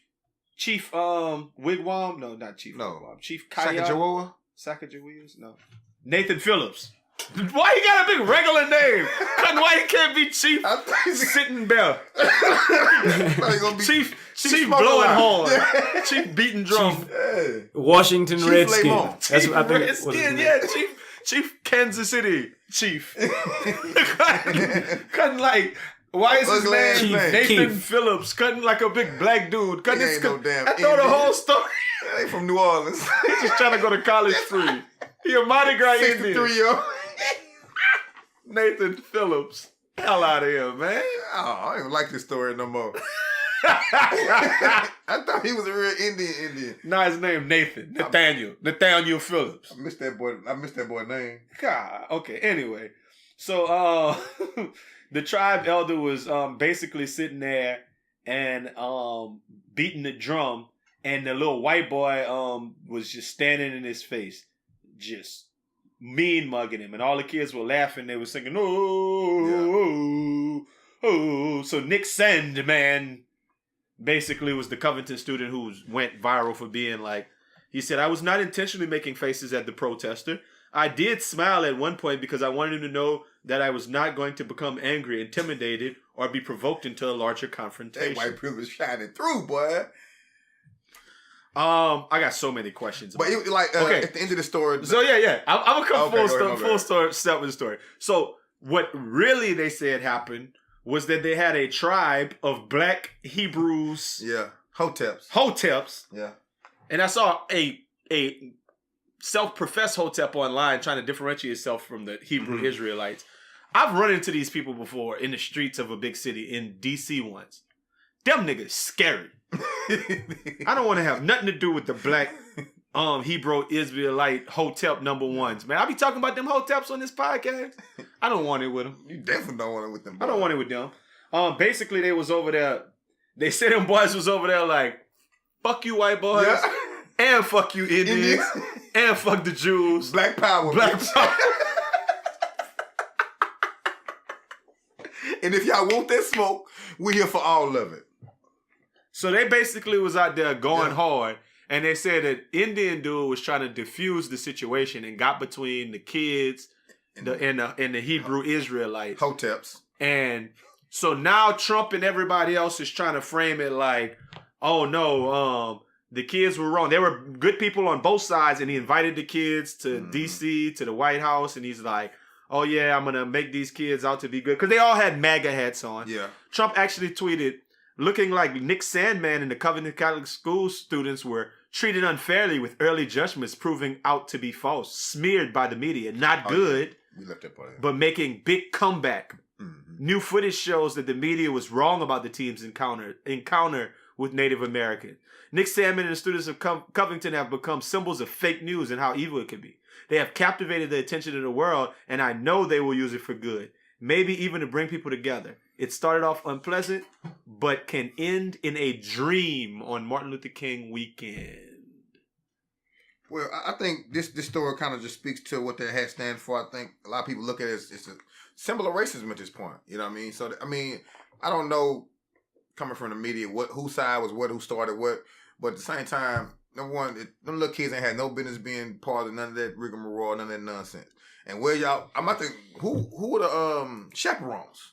Wigwam. No, not Chief. No. Wigwam. Chief Kaya. Sacagaweas? No. Nathan Phillips. Why he got a big regular name? Why he can't be Chief Sitting Bear? Chief blowing horn. Yeah. Chief beating drum. Washington Chief Redskin. Lamont. That's Chief what I think. Redskin, yeah. Chief Kansas City Chief. Cutting like, why is his name Nathan Phillips? Cutting like a big black dude. Cutting Ain't no damn I know the whole story. They from New Orleans. He's just trying to go to college free. He a Mardi Gras Indian. 63-year-old. Nathan Phillips. Hell out of here, man. Oh, I don't even like this story no more. I thought he was a real Indian. Nah, his name Nathan. Nathaniel Phillips. I missed that boy name. God. Okay. Anyway, so the tribe elder was basically sitting there and beating the drum, and the little white boy was just standing in his face, just mean mugging him, and all the kids were laughing. They were singing, "Oh, oh." So Nick Sandman basically was the Covington student who went viral for being like, he said, "I was not intentionally making faces at the protester. I did smile at one point because I wanted him to know that I was not going to become angry, intimidated, or be provoked into a larger confrontation." That white privilege shining through, boy. I got so many questions. But it, like at the end of the story. So yeah, I'm gonna come full step with the story. So what really they said happened was that they had a tribe of black Hebrews. Yeah, Hoteps. Yeah, and I saw a self-professed Hotep online trying to differentiate itself from the Hebrew Israelites. I've run into these people before in the streets of a big city in DC once. Them niggas scary. I don't want to have nothing to do with the black Hebrew Israelite Hotep number ones, man. I be talking about them Hoteps on this podcast. I don't want it with them. You definitely don't want it with them. Boys. I don't want it with them. Basically, they was over there. They said them boys was over there like, fuck you white boys, and fuck you Indians, and fuck the Jews. Black power. And if y'all want that smoke, we here for all of it. So they basically was out there going hard, and they said that Indian dude was trying to diffuse the situation and got between the kids and the Hebrew Israelites. Hoteps. And so now Trump and everybody else is trying to frame it like, oh no, the kids were wrong. They were good people on both sides, and he invited the kids to DC, to the White House, and he's like, oh yeah, I'm going to make these kids out to be good. Because they all had MAGA hats on. Yeah. Trump actually tweeted, looking like Nick Sandman and the Covenant Catholic school students were treated unfairly with early judgments proving out to be false, smeared by the media. Not good, we left that part in. but making big comeback. New footage shows that the media was wrong about the team's encounter with Native Americans. Nick Sandman and the students of Covington have become symbols of fake news and how evil it can be. They have captivated the attention of the world, and I know they will use it for good. Maybe even to bring people together. It started off unpleasant, but can end in a dream on Martin Luther King weekend. Well, I think this story kind of just speaks to what that hat stands for. I think a lot of people look at it as it's a symbol of racism at this point. You know what I mean? So, I mean, I don't know, coming from the media, whose side was what, who started what, but at the same time, number one, them little kids ain't had no business being part of none of that rigmarole, none of that nonsense. And where y'all, I'm about to, who are the chaperones?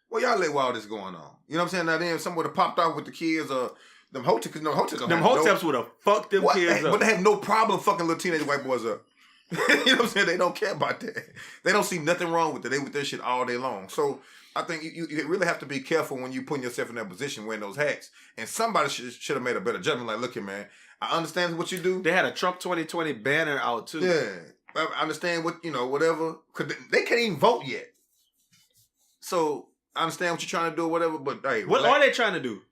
Where y'all let all this going on? You know what I'm saying? Now then, some would have popped off with the kids or them Hoteps, them Hoteps would have fucked them kids up. But they have no problem fucking little teenage white boys up. You know what I'm saying? They don't care about that. They don't see nothing wrong with it. They with their shit all day long. So I think you really have to be careful when you putting yourself in that position wearing those hats. And somebody should have made a better judgment. Like, look here, man, I understand what you do. They had a Trump 2020 banner out too. Yeah. I understand what, whatever. Cause they can't even vote yet. So I understand what you're trying to do or whatever, but hey. What are they trying to do?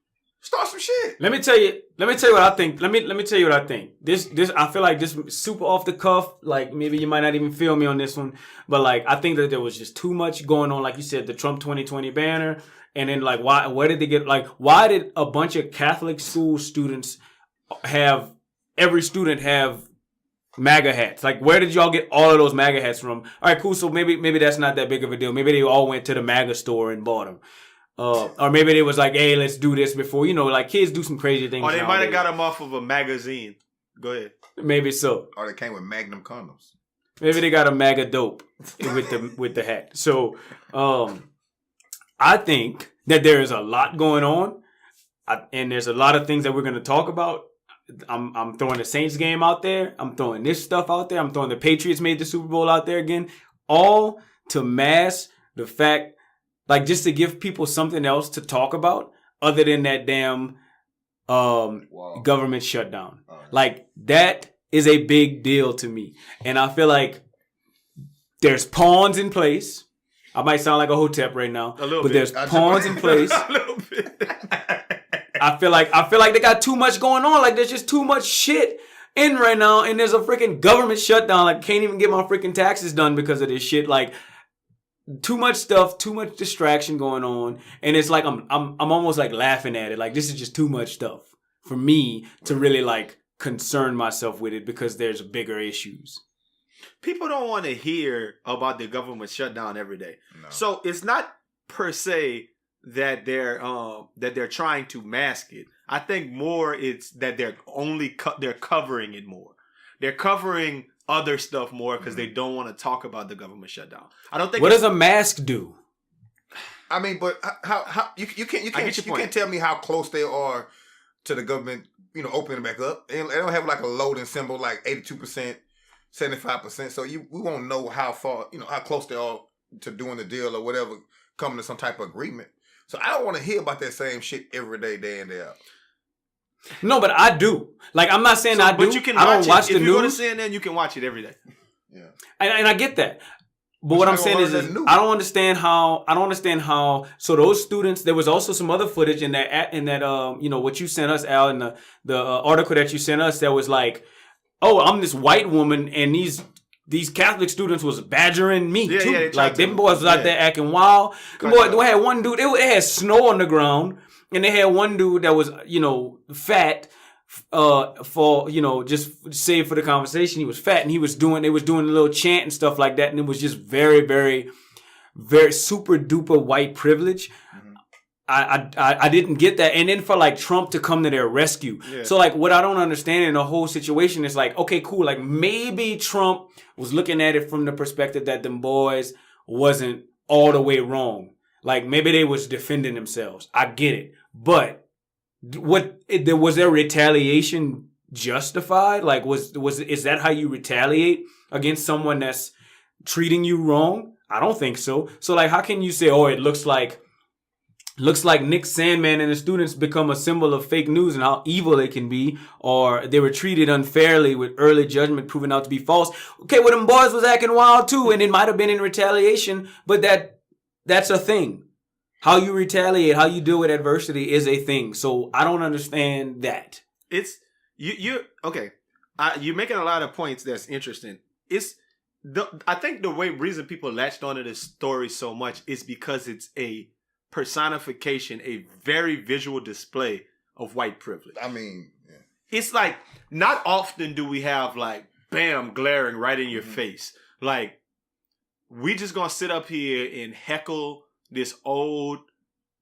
Start some shit. Let me tell you what I think. Let me tell you what I think. This I feel like this super off the cuff. Like maybe you might not even feel me on this one, but like I think that there was just too much going on. Like you said, the Trump 2020 banner, and then like where did they get? Like why did a bunch of Catholic school students have every student have MAGA hats? Like where did y'all get all of those MAGA hats from? All right, cool. So maybe that's not that big of a deal. Maybe they all went to the MAGA store and bought them. Or maybe they was like, hey, let's do this before. Like kids do some crazy things. Or they might have got them off of a magazine. Go ahead. Maybe so. Or they came with Magnum condoms. Maybe they got a MAGA dope with the hat. So I think that there is a lot going on. And there's a lot of things that we're going to talk about. I'm throwing the Saints game out there. I'm throwing this stuff out there. I'm throwing the Patriots made the Super Bowl out there again. All to mask the fact, like just to give people something else to talk about other than that damn government shutdown. Like that is a big deal to me. And I feel like there's pawns in place. I might sound like a hotep right now, but there's pawns in place. A little bit. I feel like they got too much going on. Like there's just too much shit in right now, and there's a freaking government shutdown. Like can't even get my freaking taxes done because of this shit. Like too much stuff, too much distraction going on, and it's like I'm almost like laughing at it. Like this is just too much stuff for me to really like concern myself with it because there's bigger issues. People don't want to hear about the government shutdown every day. No. So it's not per se that they're trying to mask it. I think more it's that they're they're covering it more. They're covering other stuff more because they don't want to talk about the government shutdown. I don't think. What does a mask do? I mean, but how you can't tell me how close they are to the government, opening back up. They don't have like a loading symbol like 82%, 75%. So we won't know how far, how close they are to doing the deal or whatever, coming to some type of agreement. So I don't want to hear about that same shit every day in, day out. No, but I do. Like, I'm not saying I do. But you can I don't watch the news. If you go to CNN, you can watch it every day. Yeah. And I get that. But what I'm saying is I don't understand how. So those students, there was also some other footage in that what you sent us, Al, in the article that you sent us that was like, oh, I'm this white woman and these Catholic students was badgering me too. Yeah, like them boys was out there acting wild. They had one dude. They had snow on the ground, and they had one dude that was fat. For just save for the conversation, he was fat and they was doing a little chant and stuff like that, and it was just very, very, very super duper white privilege. Mm-hmm. I didn't get that, and then for like Trump to come to their rescue. Yeah. So like what I don't understand in the whole situation is like, okay, cool, like maybe Trump was looking at it from the perspective that them boys wasn't all the way wrong. Like maybe they was defending themselves. I get it, but was their retaliation justified? Like is that how you retaliate against someone that's treating you wrong? I don't think so. So like, how can you say, oh, it looks like Nick Sandman and the students become a symbol of fake news and how evil they can be, or they were treated unfairly with early judgment proving out to be false. Okay, well, them boys was acting wild too, and it might have been in retaliation, but that's a thing. How you retaliate, how you deal with adversity is a thing. So I don't understand that. It's you okay. You're making a lot of points that's interesting. I think the reason people latched onto this story so much is because it's a personification, a very visual display of white privilege. I mean, yeah. It's like not often do we have like bam glaring right in your face. Like we just gonna sit up here and heckle this old,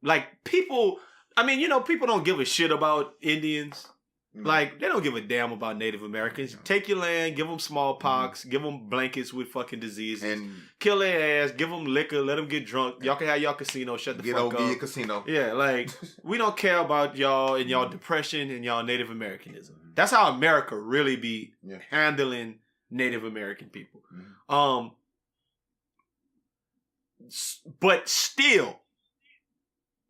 like people. I mean, you know, people don't give a shit about Indians. Like, they don't give a damn about Native Americans. Take your land, give them smallpox, give them blankets with fucking diseases, and kill their ass, give them liquor, let them get drunk. Y'all can have y'all casino, shut the fuck up. Get your casino. Yeah, like, we don't care about y'all and y'all depression and y'all Native Americanism. That's how America really be handling Native American people. But still,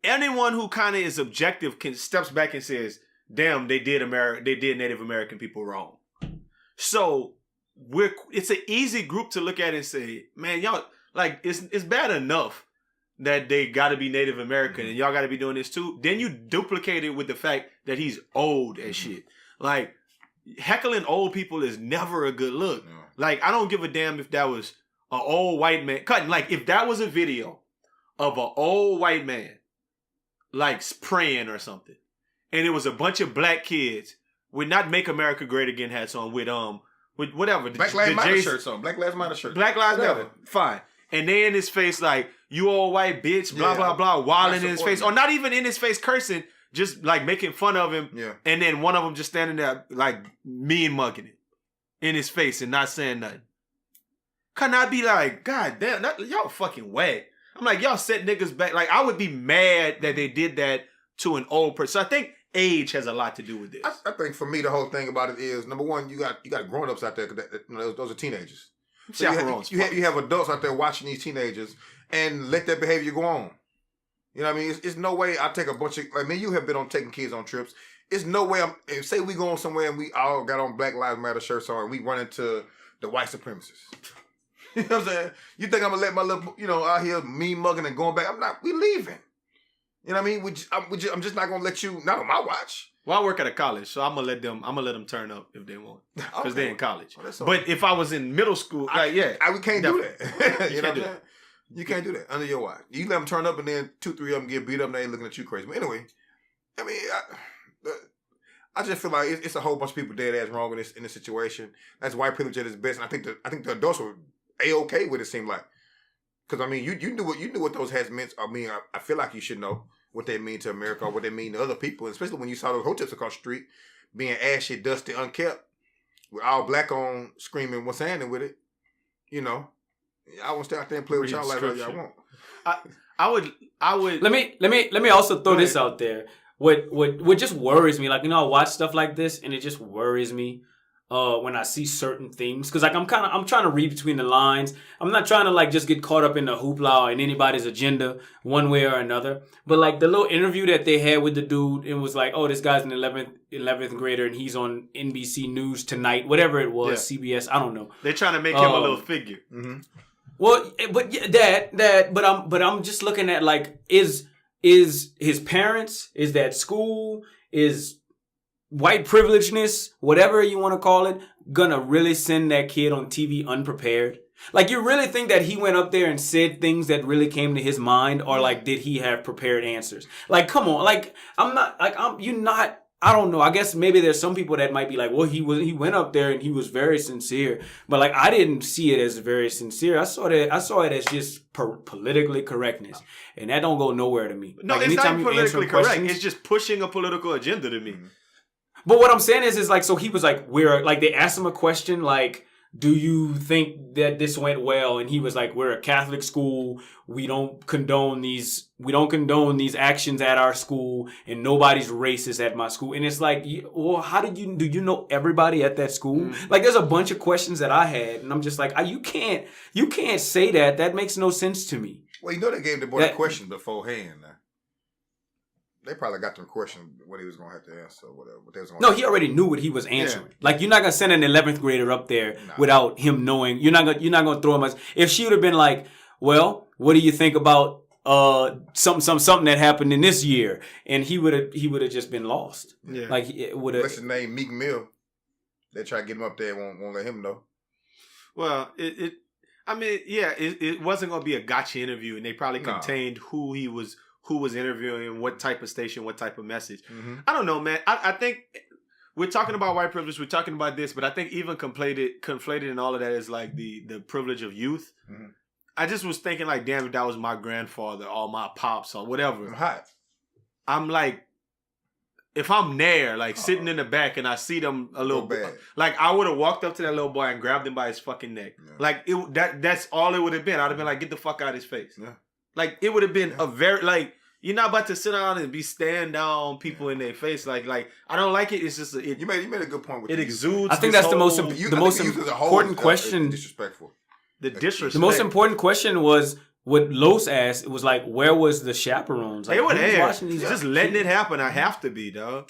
anyone who kind of is objective steps back and says, damn, they did Native American people wrong. So it's an easy group to look at and say, man, y'all, like, it's bad enough that they got to be Native American and y'all got to be doing this too. Then you duplicate it with the fact that he's old as shit. Like, heckling old people is never a good look. No. Like, I don't give a damn if that was an old white man. Like, if that was a video of an old white man, like, praying or something, and it was a bunch of black kids with not "Make America Great Again" hats on, with whatever Black Lives Matter shirts on, Black Lives Matter shirts. Black Lives Matter, fine. And they in his face like, "You old white bitch," blah blah blah, wilding in his face, or not even in his face cursing, just like making fun of him. Yeah. And then one of them just standing there like mean mugging it in his face and not saying nothing. Can I be like, God damn, y'all fucking whack? I'm like, y'all set niggas back. Like, I would be mad that they did that to an old person. So I think age has a lot to do with this. I think for me, the whole thing about it is, number one, you got grown-ups out there, because those are teenagers. So you have adults out there watching these teenagers and let that behavior go on. You know what I mean? It's no way I take a bunch of, like, me, you have been taking kids on trips. It's no way say we going somewhere and we all got on Black Lives Matter shirts on and we run into the white supremacists. You know what I'm saying? You think I'm going to let my little, out here mean mugging and going back? I'm not. We leaving. You know what I mean? I'm just not going to let you, not on my watch. Well, I work at a college, so I'm gonna let them turn up if they want, because they're in college. Well, but if I was in middle school, we can't do that. You know what I'm saying? You can't do that under your watch. You let them turn up and then 2-3 of them get beat up and they ain't looking at you crazy. But anyway, I mean, I just feel like it's a whole bunch of people dead ass wrong in this situation. That's white privilege at its best, and I think the adults were A-okay with it. Seemed like, because I mean, you knew what those hats meant. I mean, I feel like you should know what they mean to America or what they mean to other people, especially when you saw those Hoteps across the street being ashy, dusty, unkept, with all black on, screaming what's happening with it. You know, I want to stay out there and play with y'all like y'all want. I would. Let me also throw this out there. What just worries me, like, I watch stuff like this and it just worries me when I see certain things, because like I'm trying to read between the lines. I'm not trying to like just get caught up in the hoopla and anybody's agenda one way or another. But like the little interview that they had with the dude, it was like, oh, this guy's an 11th grader and he's on NBC News Tonight, whatever it was, CBS, I don't know. They're trying to make him a little figure. Mm-hmm. Well, but but I'm just looking at like, is his parents, is that school, is white privilegedness, whatever you want to call it, gonna really send that kid on TV unprepared? Like, you really think that he went up there and said things that really came to his mind, or like, did he have prepared answers? Like, come on, like, I don't know. I guess maybe there's some people that might be like, well, he went up there and he was very sincere, but like, I didn't see it as very sincere. I saw it as just politically correctness, and that don't go nowhere to me. No, like, it's not politically correct. It's just pushing a political agenda to me. But what I'm saying is like, so he was like, they asked him a question like, do you think that this went well? And he was like, we're a Catholic school. We don't condone these these actions at our school, and nobody's racist at my school. And it's like, well, do you know everybody at that school? Mm-hmm. Like, there's a bunch of questions that I had, and I'm just like, you can't say that. That makes no sense to me. Well, they gave the boy the question beforehand. They probably got them question what he was going to have to answer or whatever. What they was he already knew what he was answering. Yeah. Like, you're not going to send an 11th grader up there without him knowing. You're not going to throw him as... If she would have been like, well, what do you think about something that happened in this year? And he would have just been lost. Yeah. Like, it would have... What's his name? Meek Mill. They try to get him up there and won't let him know. Well, it wasn't going to be a gotcha interview, and they probably contained who was interviewing, what type of station, what type of message. Mm-hmm. I don't know, man. I think we're talking about white privilege, we're talking about this, but I think even conflated in all of that is like the privilege of youth. Mm-hmm. I just was thinking like, damn, if that was my grandfather or my pops or whatever. I'm hot. I'm like, if I'm there, like sitting in the back and I see them a little bit, like I would have walked up to that little boy and grabbed him by his fucking neck. Yeah. Like that's all it would have been. I'd have been like, get the fuck out of his face. Yeah. Like it would have been a very like. You're not about to sit down and be staring down people in their face. Like I don't like it. It's just you made a good point with it. Exudes. I think that's the most important question. Disrespectful. The disrespect. The most important question was what Los asked. It was like, where was the chaperones? Like, they were there. Just letting it happen. I have to be, dog.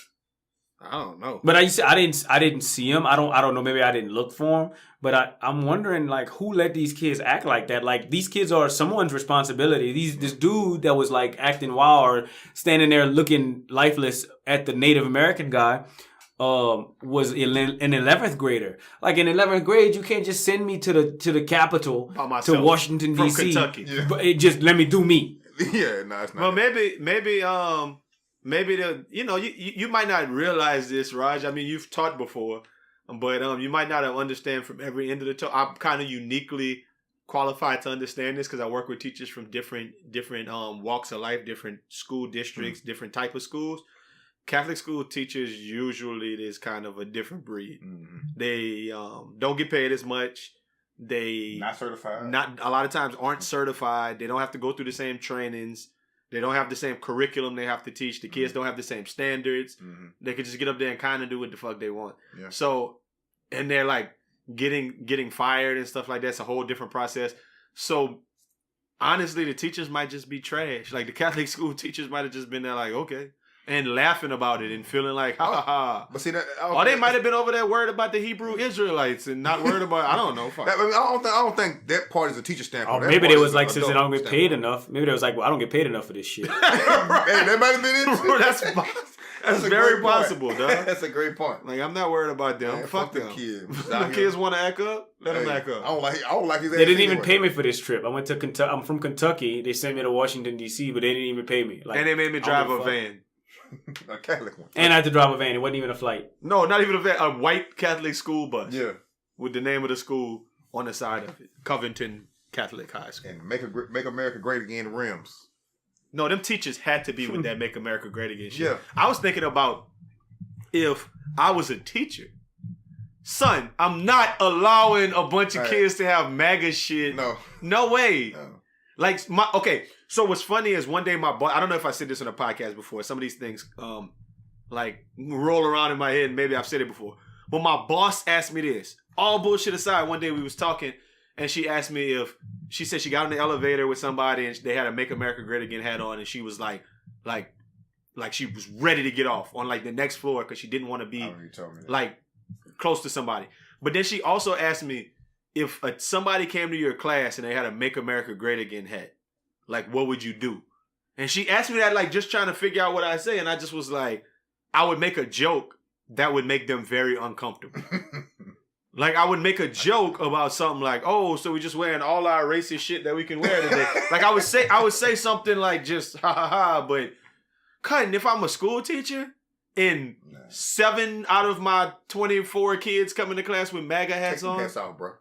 I don't know. But I didn't see him. I don't know. Maybe I didn't look for him. But I'm wondering, like, who let these kids act like that? Like, these kids are someone's responsibility. This dude that was, like, acting wild or standing there looking lifeless at the Native American guy was an 11th grader. Like, in 11th grade, you can't just send me to the Capitol, to Washington, D.C. From Kentucky. Yeah. But just let me do me. Yeah, no, it's not. Well, maybe you might not realize this, Raj. I mean, you've taught before. But you might not understand from every end of the talk. I'm kind of uniquely qualified to understand this because I work with teachers from different walks of life, different school districts, different type of schools. Catholic school teachers usually is kind of a different breed. Mm-hmm. They don't get paid as much. They not certified. Not a lot of times aren't certified. They don't have to go through the same trainings. They don't have the same curriculum they have to teach. The kids don't have the same standards. Mm-hmm. They could just get up there and kind of do what the fuck they want. Yeah. So, and they're like getting fired and stuff like that. It's a whole different process. So, honestly, the teachers might just be trash. Like the Catholic school teachers might have just been there like, okay. And laughing about it and feeling like, ha ha ha. But see that, or they might have been over there worried about the Hebrew Israelites and not worried about, I don't know. I don't think that part is a teacher standpoint. Oh, maybe they was like, since they don't get paid enough. Maybe they was like, well, I don't get paid enough for this shit. Hey, that might have been it. That's very possible, dog. That's a great point. Like, I'm not worried about them. Man, fuck them. Kids. The kids want to act up? Let them act up. I don't like his ass. They didn't even pay me for this trip. I went to Kentucky. I'm from Kentucky. They sent me to Washington, D.C., but they didn't even pay me. Like, and they made me drive a van. A Catholic one. And I had to drive a van. It wasn't even a flight. No, not even a van. A white Catholic school bus. Yeah. With the name of the school on the side of it. Covington Catholic High School. And make America great again, rims. No, them teachers had to be with that Make America Great Again shit. Yeah. I was thinking about if I was a teacher. Son, I'm not allowing a bunch of kids to have MAGA shit. No way. No. Like, so what's funny is one day my boss, I don't know if I said this on a podcast before. Some of these things, like, roll around in my head, and maybe I've said it before. But my boss asked me this. All bullshit aside, one day we was talking, and she asked me if, she said she got in the elevator with somebody, and they had a Make America Great Again hat on, and she was like she was ready to get off on, like, the next floor, because she didn't want to be, like, close to somebody. But then she also asked me, if somebody came to your class and they had a Make America Great Again hat, like, what would you do? And she asked me that, like, just trying to figure out what I say. And I just was like, I would make a joke that would make them very uncomfortable. Like, I would make a joke about something like, oh, so we just wearing all our racist shit that we can wear today. Like, I would say something like just, ha ha ha. But, Cutting, if I'm a school teacher and 7 out of my 24 kids come into class with MAGA hats on. Take them hats out, bro.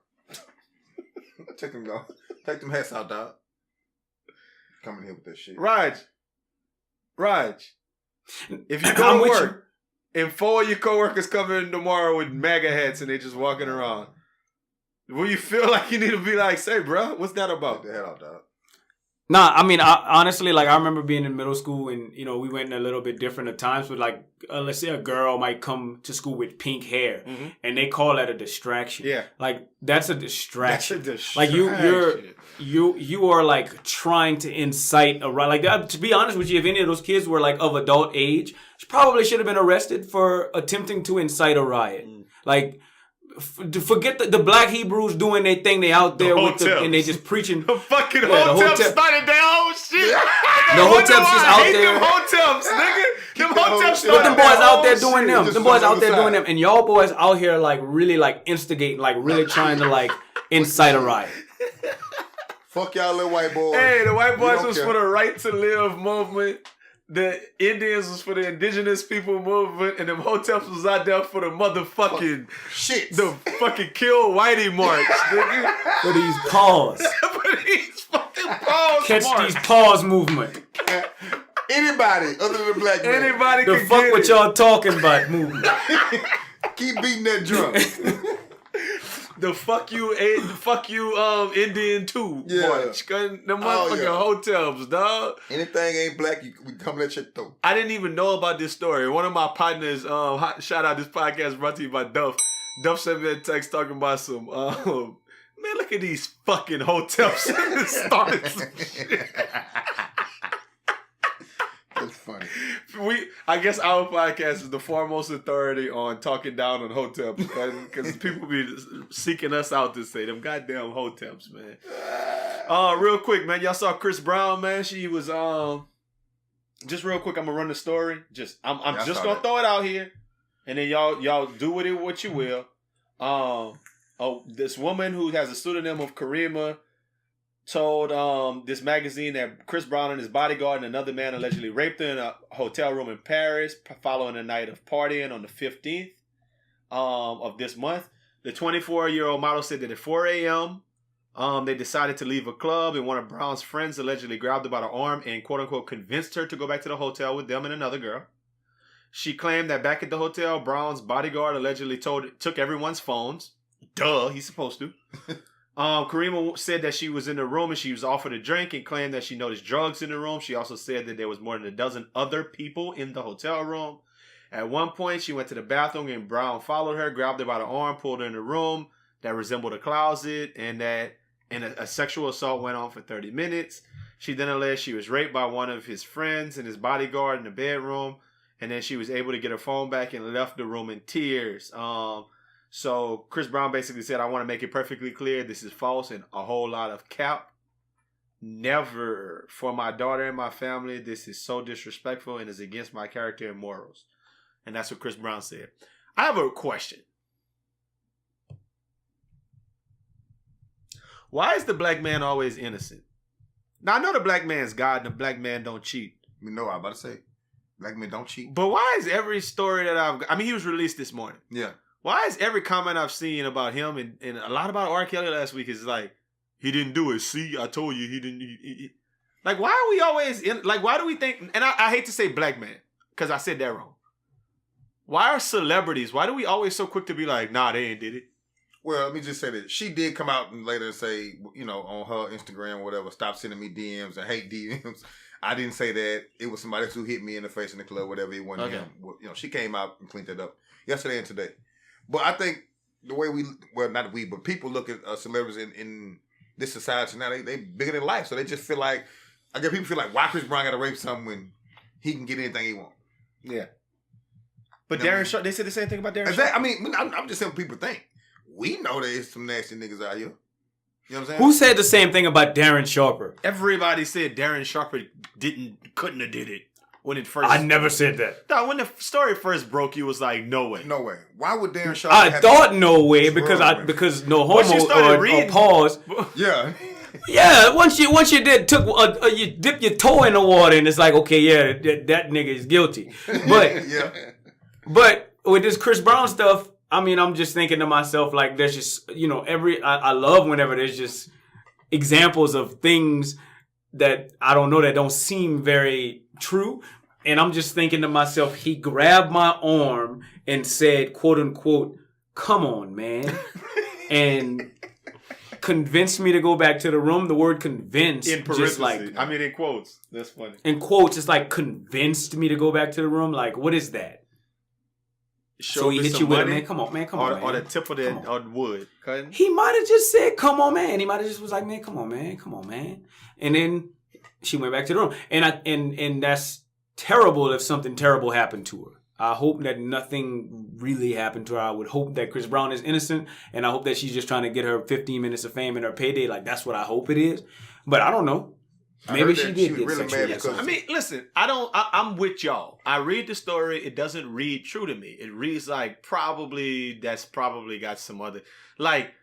Take them hats out, dog. Coming here with that shit. Raj. If you go to work and 4 of your coworkers come in tomorrow with MAGA hats and they just walking around, When you feel like you need to be like, say, bro, what's that about? Get the hell out, dog. Nah, I mean, honestly, like I remember being in middle school, and we went a little bit different at times. But like, let's say a girl might come to school with pink hair, and they call that a distraction. Yeah, like that's a distraction. That's a distraction. Like you are like trying to incite a riot. Like to be honest with you, if any of those kids were like of adult age, probably should have been arrested for attempting to incite a riot. Like. Forget the black Hebrews doing their thing. They out there with and they just preaching. The fucking Hoteps started their whole shit. The Hoteps just out there. Them Hoteps, nigga. Them Hoteps. But them boys out there doing them. Them boys out there doing them. And y'all boys out here like really like instigating, like really trying to like incite a riot. Fuck y'all little white boys. Hey, the white boys was for the right to live movement. The Indians was for the indigenous people movement, and them Hoteps was out there for the motherfucking shit. The fucking kill whitey march, nigga. For these paws. For these fucking paws. Catch march. these paws movement. Anybody other than black men. Anybody the can fuck get what it. y'all talking about movement. Keep beating that drum. The fuck you, Indian too. Yeah. March. Them motherfucking Hoteps, dog. Anything ain't black, we come at your throat. I didn't even know about this story. One of my partners, shout out, this podcast brought to you by Duff. Duff sent me a text talking about some, man, look at these fucking Hoteps. Started some shit. That's funny. I guess our podcast is the foremost authority on talking down on Hoteps, because people be seeking us out to say them goddamn Hoteps, man. Real quick, man, y'all saw Chris Brown, man. She was just real quick. I'm gonna run the story. I'm just gonna throw it out here, and then y'all do with it what you will. This woman who has a pseudonym of Karima told this magazine that Chris Brown and his bodyguard and another man allegedly raped her in a hotel room in Paris following a night of partying on the 15th of this month. The 24-year-old model said that at 4 a.m., they decided to leave a club, and one of Brown's friends allegedly grabbed her by the arm and quote-unquote convinced her to go back to the hotel with them and another girl. She claimed that back at the hotel, Brown's bodyguard allegedly took everyone's phones. Duh, he's supposed to. Karima said that she was in the room and she was offered a drink and claimed that she noticed drugs in the room. She also said that there was more than a dozen other people in the hotel room. At one point, she went to the bathroom and Brown followed her, grabbed her by the arm, pulled her in the room that resembled a closet, and that a sexual assault went on for 30 minutes. She then alleged she was raped by one of his friends and his bodyguard in the bedroom, and then she was able to get her phone back and left the room in tears. So Chris Brown basically said, I want to make it perfectly clear this is false and a whole lot of cap. Never. For my daughter and my family, this is so disrespectful and is against my character and morals. And that's what Chris Brown said. I have a question. Why is the black man always innocent? Now, I know the black man's God and the black man don't cheat. You know what I'm about to say. Black men don't cheat. But why is every story that he was released this morning. Yeah. Why is every comment I've seen about him and a lot about R. Kelly last week is like, he didn't do it. See, I told you he didn't. Like, why are we always why do we think, and I hate to say black man, because I said that wrong. Why are celebrities, why do we always so quick to be like, nah, they ain't did it? Well, let me just say that she did come out and later say, on her Instagram or whatever, stop sending me DMs and hate DMs. I didn't say that. It was somebody else who hit me in the face in the club, whatever. It wasn't him. She came out and cleaned that up yesterday and today. But I think the way but people look at celebrities in this society now, they bigger than life. So they just feel like, I guess people feel like, why Chris Brown got to rape someone when he can get anything he wants? Yeah. But Darren Sharp, they said the same thing about Darren Sharp. I mean, I'm just saying what people think. We know there's some nasty niggas out here. You know what I'm saying? Who said the same thing about Darren Sharper? Everybody said Darren Sharper couldn't have did it when it first. I never said that. No, when the story first broke, you was like, no way. No way. Why would Darren Sharper? I thought no way because no homo or pause. Yeah. Yeah, once you you dip your toe in the water and it's like, okay, yeah, that nigga is guilty. But yeah. But with this Chris Brown stuff, I mean, I'm just thinking to myself, like, there's just, I love whenever there's just examples of things that I don't know that don't seem very true. And I'm just thinking to myself, he grabbed my arm and said, quote unquote, come on, man. And convinced me to go back to the room. The word convinced, in parentheses. In quotes. That's funny. In quotes, it's like convinced me to go back to the room. Like, what is that? So he hit you with it, man. Come on, man. Or the tip of the wood. Cutting. He might have just said, "Come on, man." He might have just was like, "Man, come on, man." And then she went back to the room, and that's terrible if something terrible happened to her. I hope that nothing really happened to her. I would hope that Chris Brown is innocent, and I hope that she's just trying to get her 15 minutes of fame and her payday. Like, that's what I hope it is. But I don't know. Maybe she did get really sexually mad because listen, I'm with y'all. I read the story. It doesn't read true to me. It reads like that's probably got some other, like,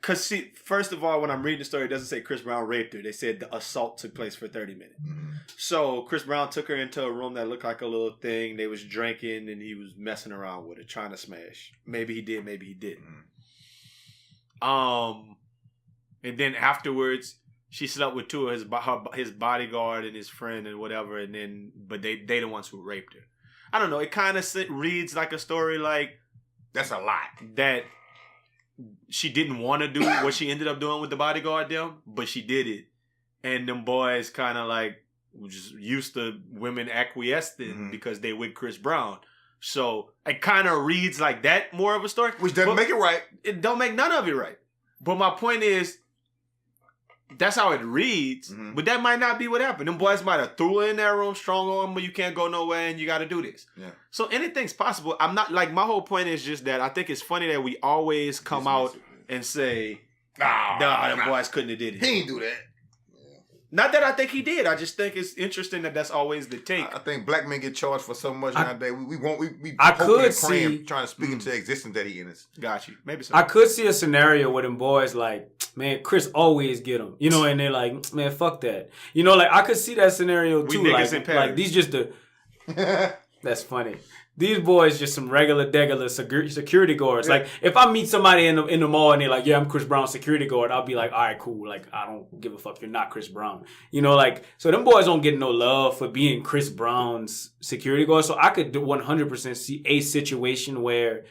because see, first of all, when I'm reading the story, it doesn't say Chris Brown raped her. They said the assault took place for 30 minutes. Mm-hmm. So Chris Brown took her into a room that looked like a little thing. They was drinking and he was messing around with her, trying to smash. Maybe he did, maybe he didn't. Mm-hmm. And then afterwards, she slept with two of his bodyguard and his friend and whatever. And then, but they the ones who raped her. I don't know. It kind of reads like a story like that's a lot that. She didn't want to do what she ended up doing with the bodyguard them, but she did it. And them boys kind of like just used to women acquiescing because they with Chris Brown. So it kind of reads like that more of a story. Which doesn't make it right. It don't make none of it right. But my point is, that's how it reads. Mm-hmm. But that might not be what happened. Them boys might have threw her in that room, strong arm, but you can't go nowhere and you got to do this. Yeah. So anything's possible. I'm not like, my whole point is just that I think it's funny that we always come out and say, them boys couldn't have did it. He didn't do that. Not that I think he did. I just think it's interesting that that's always the take. I think black men get charged for so much nowadays. We I could see trying to speak into existence that he is. Got you. Maybe so. I could see a scenario where them boys like, man, Chris always get him. You know, and they're like, man, fuck that. You know, like I could see that scenario too. Like these just the. That's funny. These boys just some regular security guards. Yeah. Like, if I meet somebody in the mall and they're like, yeah, I'm Chris Brown's security guard, I'll be like, all right, cool. Like, I don't give a fuck if you're not Chris Brown. You know, like, so them boys don't get no love for being Chris Brown's security guard. So I could 100% see a situation where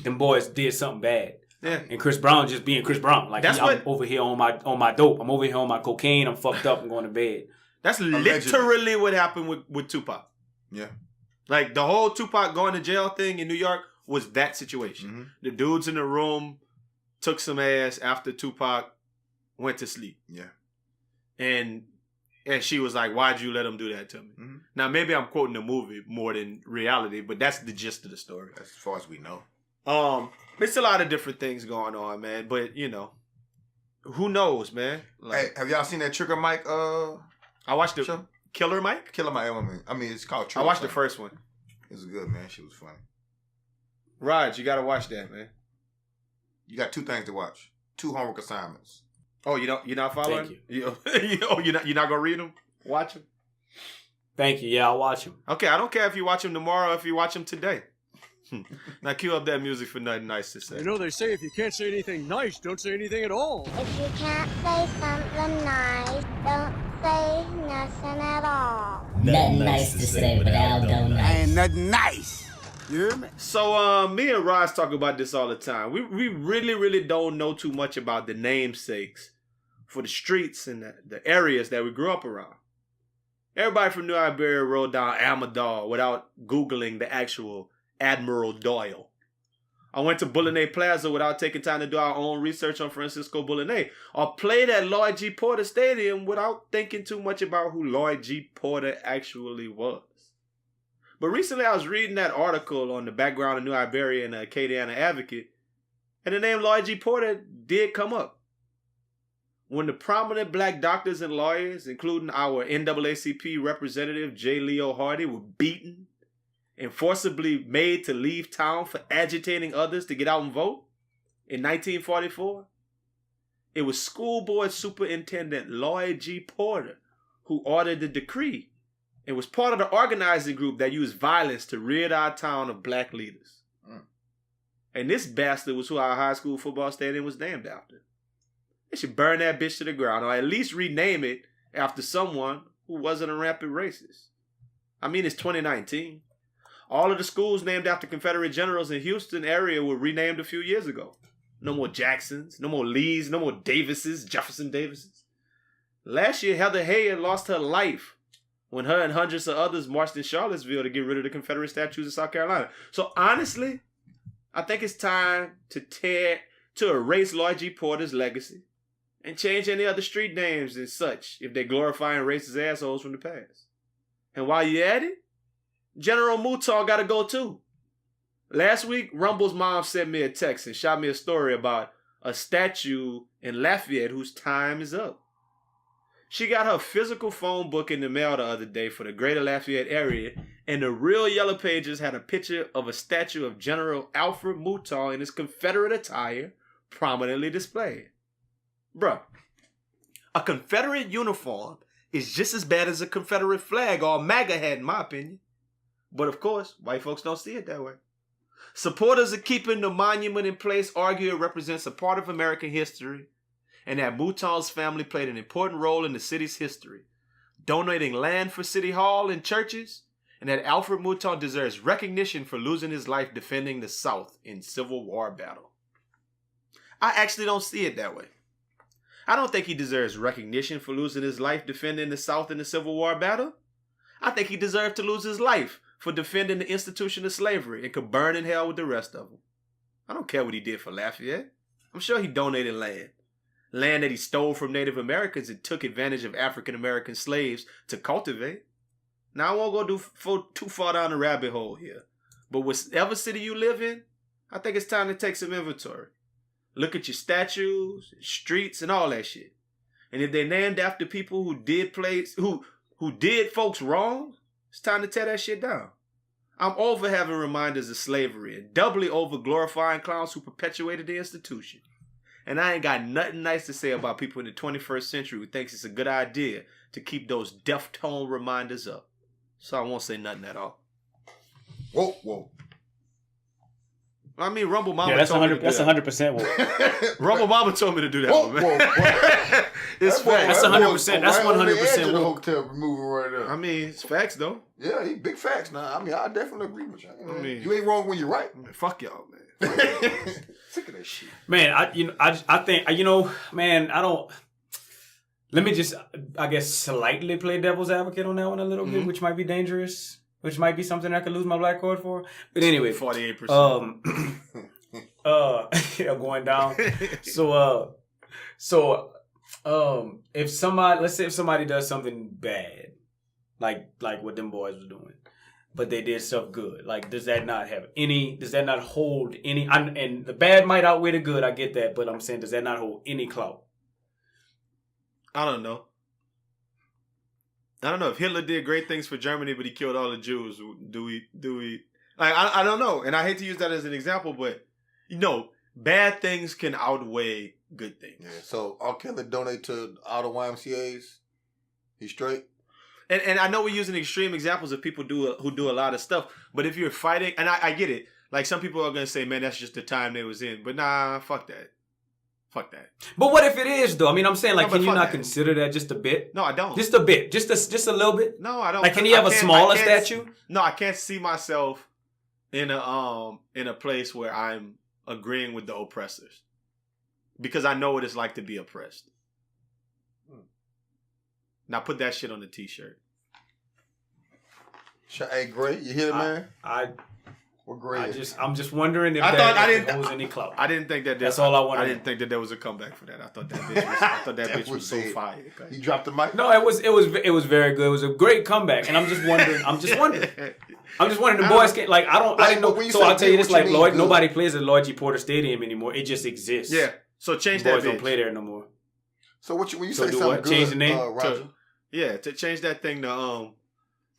them boys did something bad. Yeah. And Chris Brown just being Chris Brown. Like, I'm over here on my dope. I'm over here on my cocaine. I'm fucked up. I'm going to bed. That's literally what happened with Tupac. Yeah. Like, the whole Tupac going to jail thing in New York was that situation. Mm-hmm. The dudes in the room took some ass after Tupac went to sleep. Yeah. And she was like, why'd you let him do that to me? Mm-hmm. Now, maybe I'm quoting the movie more than reality, but that's the gist of the story. As far as we know. It's a lot of different things going on, man. But, you know, who knows, man? Like, hey, have y'all seen that Trigger Mike I watched the show? Killer Mike? Killer Mike. I mean, it's called Trigger. I watched the first one. It was good, man. She was funny. Rog, you got to watch that, man. You got 2 things to watch. 2 homework assignments. Oh, you're not following? Thank you. You're not going to read them? Watch them? Thank you. Yeah, I'll watch them. Okay, I don't care if you watch them tomorrow or if you watch them today. Now cue up that music for Nothin NICE to say. You know they say if you can't say anything nice, don't say anything at all. If you can't say something nice, don't say nothing at all. Nothing nice to say, but Aldo NICE. Ain't nothing nice. You hear me? So me and Roz talk about this all the time. We really don't know too much about the namesakes for the streets and the areas that we grew up around. Everybody from New Iberia wrote down Amador without Googling the actual Admiral Doyle. I went to Boulogne Plaza without taking time to do our own research on Francisco Boulogne, or played at Lloyd G. Porter Stadium without thinking too much about who Lloyd G. Porter actually was. But recently I was reading that article on the background of New Iberia and the Acadiana Advocate, and the name Lloyd G. Porter did come up. When the prominent black doctors and lawyers, including our NAACP representative J. Leo Hardy, were beaten and forcibly made to leave town for agitating others to get out and vote in 1944, it was school board superintendent Lloyd G. Porter who ordered the decree and was part of the organizing group that used violence to rid our town of black leaders. And this bastard was who our high school football stadium was named after. They should burn that bitch to the ground, or at least rename it after someone who wasn't a rampant racist. I mean, it's 2019. All of the schools named after Confederate generals in Houston area were renamed a few years ago. no more Jacksons, no more Lees, no more Davises, Jefferson Davises. Last year, Heather Heyer lost her life when her and hundreds of others marched in Charlottesville to get rid of the Confederate statues in South Carolina. So honestly, I think it's time to erase Lloyd G. Porter's legacy and change any other street names and such if they're glorifying racist assholes from the past. And while you're at it, General Mouton got to go too. Last week, Rumble's mom sent me a text and shot me a story about a statue in Lafayette whose time is up. She got her physical phone book in the mail the other day for the greater Lafayette area, and the real Yellow Pages had a picture of a statue of General Alfred Mouton in his Confederate attire prominently displayed. Bruh, a Confederate uniform is just as bad as a Confederate flag or a MAGA hat, in my opinion. But of course, white folks don't see it that way. Supporters of keeping the monument in place argue it represents a part of American history and that Mouton's family played an important role in the city's history, donating land for City Hall and churches, and that Alfred Mouton deserves recognition for losing his life defending the South in Civil War battle. I actually don't see it that way. I don't think he deserves recognition for losing his life defending the South in the Civil War battle. I think he deserved to lose his life for defending the institution of slavery and could burn in hell with the rest of them. I don't care what he did for Lafayette. I'm sure he donated land. Land that he stole from Native Americans and took advantage of African American slaves to cultivate. Now, I won't go too far down the rabbit hole here. But whatever city you live in, I think it's time to take some inventory. Look at your statues, streets, and all that shit. And if they're named after people who did folks wrong, it's time to tear that shit down. I'm over having reminders of slavery and doubly over glorifying clowns who perpetuated the institution. And I ain't got nothing nice to say about people in the 21st century who thinks it's a good idea to keep those deaf-tone reminders up. So I won't say nothing at all. Whoa. I mean, Rumble Mama that's told me to do that's that. 100% woke. Rumble Mama told me to do that one, man. It's facts. That's 100%. That's 100% woke. Hotel removal right there. I mean, it's facts, though. Yeah, he big facts now. I mean, I definitely agree with you. I mean, you ain't wrong when you're right. Man, fuck y'all, man. Sick of that shit. Man, I think, man, I don't. Let me just, I guess, slightly play devil's advocate on that one a little bit, which might be dangerous. Which might be something I could lose my black card for. But anyway. 48%. Going down. If somebody, let's say if somebody does something bad, like what them boys were doing, but they did stuff good, like, does that not hold any, and the bad might outweigh the good, I get that, but I'm saying, does that not hold any clout? I don't know. If Hitler did great things for Germany, but he killed all the Jews, do we? Like, I don't know. And I hate to use that as an example, but, bad things can outweigh good things. Yeah, so R. Kelly donate to all the YMCAs? He's straight? And I know we're using extreme examples of people who do a lot of stuff, but if you're fighting, and I get it, like, some people are going to say, man, that's just the time they was in. But nah, fuck that. Fuck that. But what if it is, though? I mean, I'm saying, like, can you not consider that just a bit? No, I don't. Just a bit. Just a little bit? No, I don't. Like, can you have a smaller statue? No, I can't see myself in a place where I'm agreeing with the oppressors. Because I know what it's like to be oppressed. Now put that shit on the t-shirt. Hey, Gray, you hear it, man? What grade? I'm just wondering if that holds any clout. I didn't think that. That's all I wanted. I didn't think that there was a comeback for that. I thought that bitch was so fire. You dropped the mic. No, it was very good. It was a great comeback, and I'm just wondering. The boys can't, like, I didn't know. So I'll tell you this, like, Lloyd, nobody plays at Lloyd G. Porter Stadium anymore. It just exists. Yeah. So change that. Boys don't play there no more. So when you say something good, change the name, Roger? To change that thing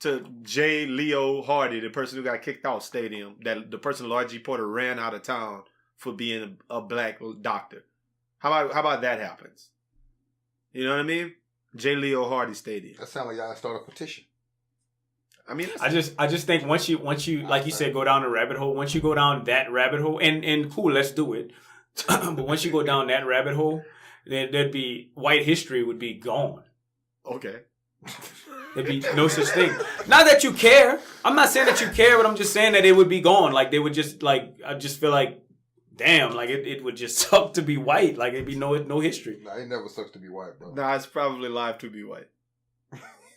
to J. Leo Hardy, the person who got kicked out stadium, that the person Lloyd G. Porter ran out of town for being a black doctor. How about that happens? You know what I mean? J. Leo Hardy Stadium. That sounds like y'all start a petition. I mean, I just think once you like you said, go down the rabbit hole. Once you go down that rabbit hole, and cool, let's do it. But once you go down that rabbit hole, then there'd be white history would be gone. Okay. There'd be no such thing. Not that you care. I'm not saying that you care, but I'm just saying that it would be gone. Like, they would just, like, I just feel like damn, like it would just suck to be white. Like it'd be no history. Nah, it never sucks to be white, bro. Nah, it's probably live to be white.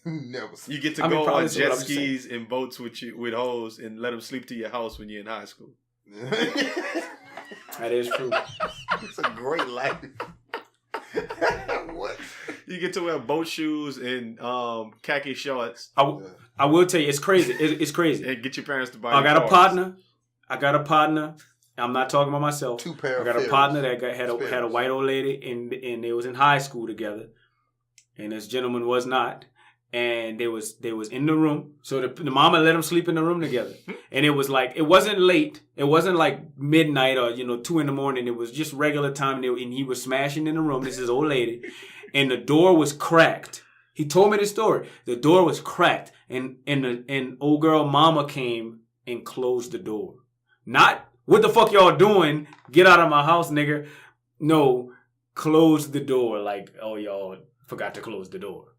Never. You get to go on jet skis and boats with hoes and let them sleep to your house when you're in high school. That is true. It's a great life. What? You get to wear boat shoes and khaki shorts. I will tell you, it's crazy. It's crazy. And get your parents to buy. I got a partner. I'm not talking about myself. Two pair. I got a partner that had a white old lady, and they was in high school together, and this gentleman was not. And they was in the room. So the mama let them sleep in the room together. And it was like, it wasn't late. It wasn't like midnight or 2 a.m. It was just regular time. And he was smashing in the room. This is old lady. And the door was cracked. He told me the story. The door was cracked. And old girl mama came and closed the door. Not, what the fuck y'all doing? Get out of my house, nigga. No, close the door. Like, oh, y'all forgot to close the door.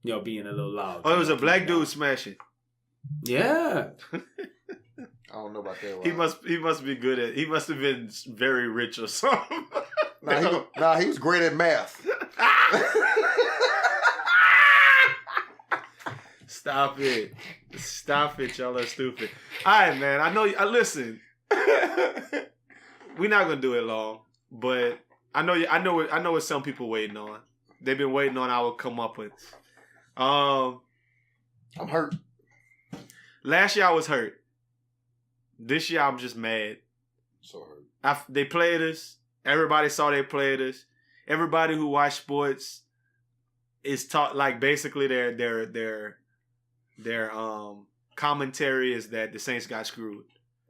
Y'all being a little loud. Oh, it was a black dude smashing. Yeah. I don't know about that. He must be good at. He must have been very rich or something. Nah, he was great at math. Stop it! Y'all are stupid. All right, man. I know. Listen. We're not gonna do it long, but I know what some people waiting on. They've been waiting on our comeuppance. I'm hurt. Last year I was hurt. This year I'm just mad. So hurt. They played us. Everybody saw they played us. Everybody who watched sports is taught, like, basically their commentary is that the Saints got screwed.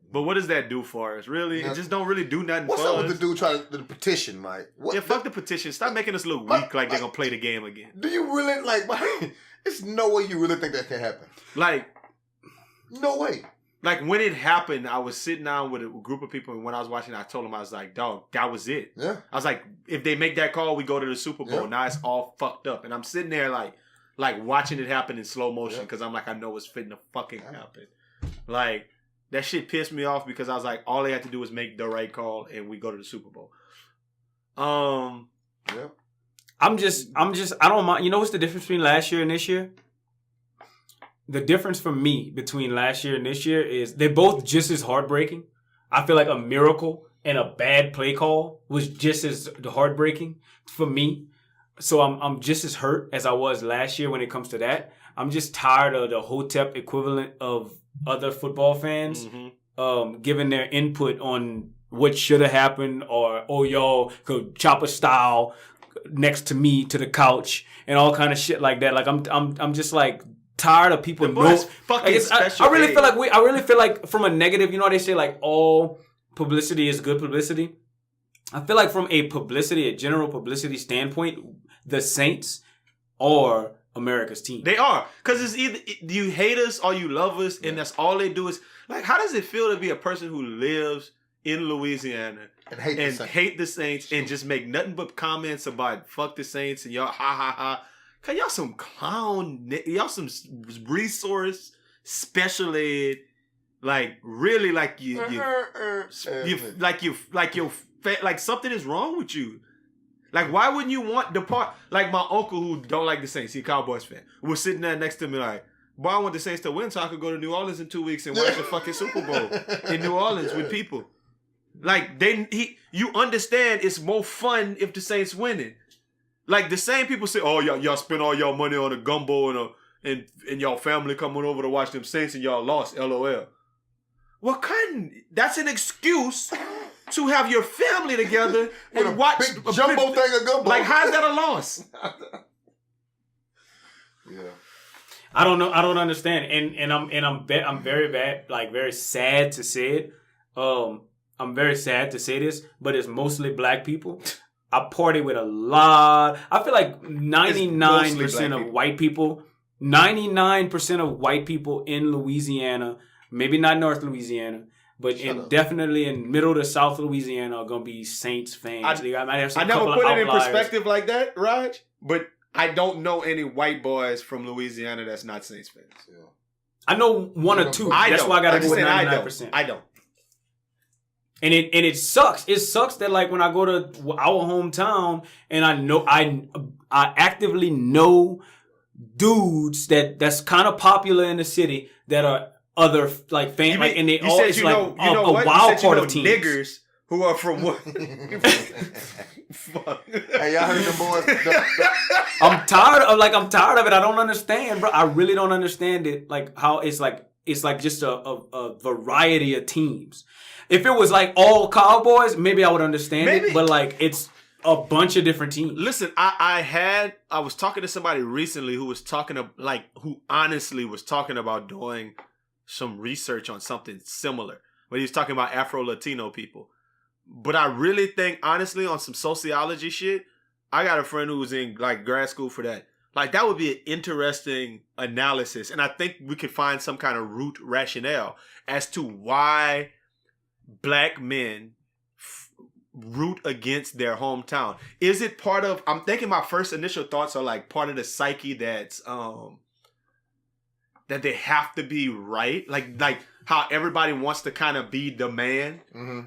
But what does that do for us? Really? It just don't really do nothing for us. What's up with the dude trying to the petition, Mike? Yeah, fuck the petition. Stop making us look weak like they're going to play the game again. Do you really, there's no way you really think that can happen. Like, no way. Like, when it happened, I was sitting down with a group of people, and when I was watching, I told them, I was like, dog, that was it. Yeah. I was like, if they make that call, we go to the Super Bowl. Yeah. Now it's all fucked up. And I'm sitting there, like watching it happen in slow motion, because I'm like, I know it's fitting to fucking happen. Like, that shit pissed me off because I was like, all they had to do was make the right call and we go to the Super Bowl. Yeah. I'm just, I don't mind. You know what's the difference between last year and this year? The difference for me between last year and this year is they're both just as heartbreaking. I feel like a miracle and a bad play call was just as heartbreaking for me. So I'm just as hurt as I was last year when it comes to that. I'm just tired of the Hotep equivalent of other football fans giving their input on what should have happened, or y'all could chopper style next to me to the couch and all kind of shit like that. Like I'm just like tired of people know. I really feel like from a negative, you know how they say like all publicity is good publicity. I feel like from a general publicity standpoint, the Saints are America's team. They are. Because it's either you hate us or you love us, and that's all they do is, like, how does it feel to be a person who lives in Louisiana and hate the Saints and just make nothing but comments about fuck the Saints and y'all ha ha ha. Cause y'all some clown, y'all some resource special ed, like really like like something is wrong with you. Like, why wouldn't you want the part? Like, my uncle who don't like the Saints, he's a Cowboys fan, was sitting there next to me like, boy, I want the Saints to win so I could go to New Orleans in 2 weeks and watch the fucking Super Bowl in New Orleans with people. Like, you understand it's more fun if the Saints winning. Like, the same people say, oh, y'all spend all y'all money on a gumbo and y'all family coming over to watch them Saints and y'all lost, LOL. Well, that's an excuse to have your family together and watch a jumbo thing of gumbo. Like, how's that a loss? Yeah. I don't know. I don't understand. And I'm very bad, like very sad to say it. I'm very sad to say this, but it's mostly black people. I party with a lot. I feel like 99% of white people, 99% of white people in Louisiana, maybe not North Louisiana, but definitely in middle to South Louisiana are going to be Saints fans. I never put it in perspective like that, Raj, but I don't know any white boys from Louisiana that's not Saints fans. Yeah. I know one or two. That's why I got to go with 99%. I don't. And it sucks. It sucks that like when I go to our hometown and I actively know dudes that's kind of popular in the city that are other like fans, like, and they all it's like a wild part of teams. Niggers who are from what? Fuck. Hey, y'all heard them boys? I'm tired of it. I don't understand, bro. I really don't understand it. Like how it's like just a variety of teams. If it was like all Cowboys, maybe I would understand it. But like it's a bunch of different teams. Listen, I was talking to somebody recently who was who honestly was talking about doing some research on something similar. But he was talking about Afro-Latino people. But I really think, honestly, on some sociology shit, I got a friend who was in like grad school for that. Like that would be an interesting analysis. And I think we could find some kind of root rationale as to why black men root against their hometown. Is it part of, I'm thinking my first initial thoughts are like part of the psyche that's that they have to be right, like how everybody wants to kind of be the man.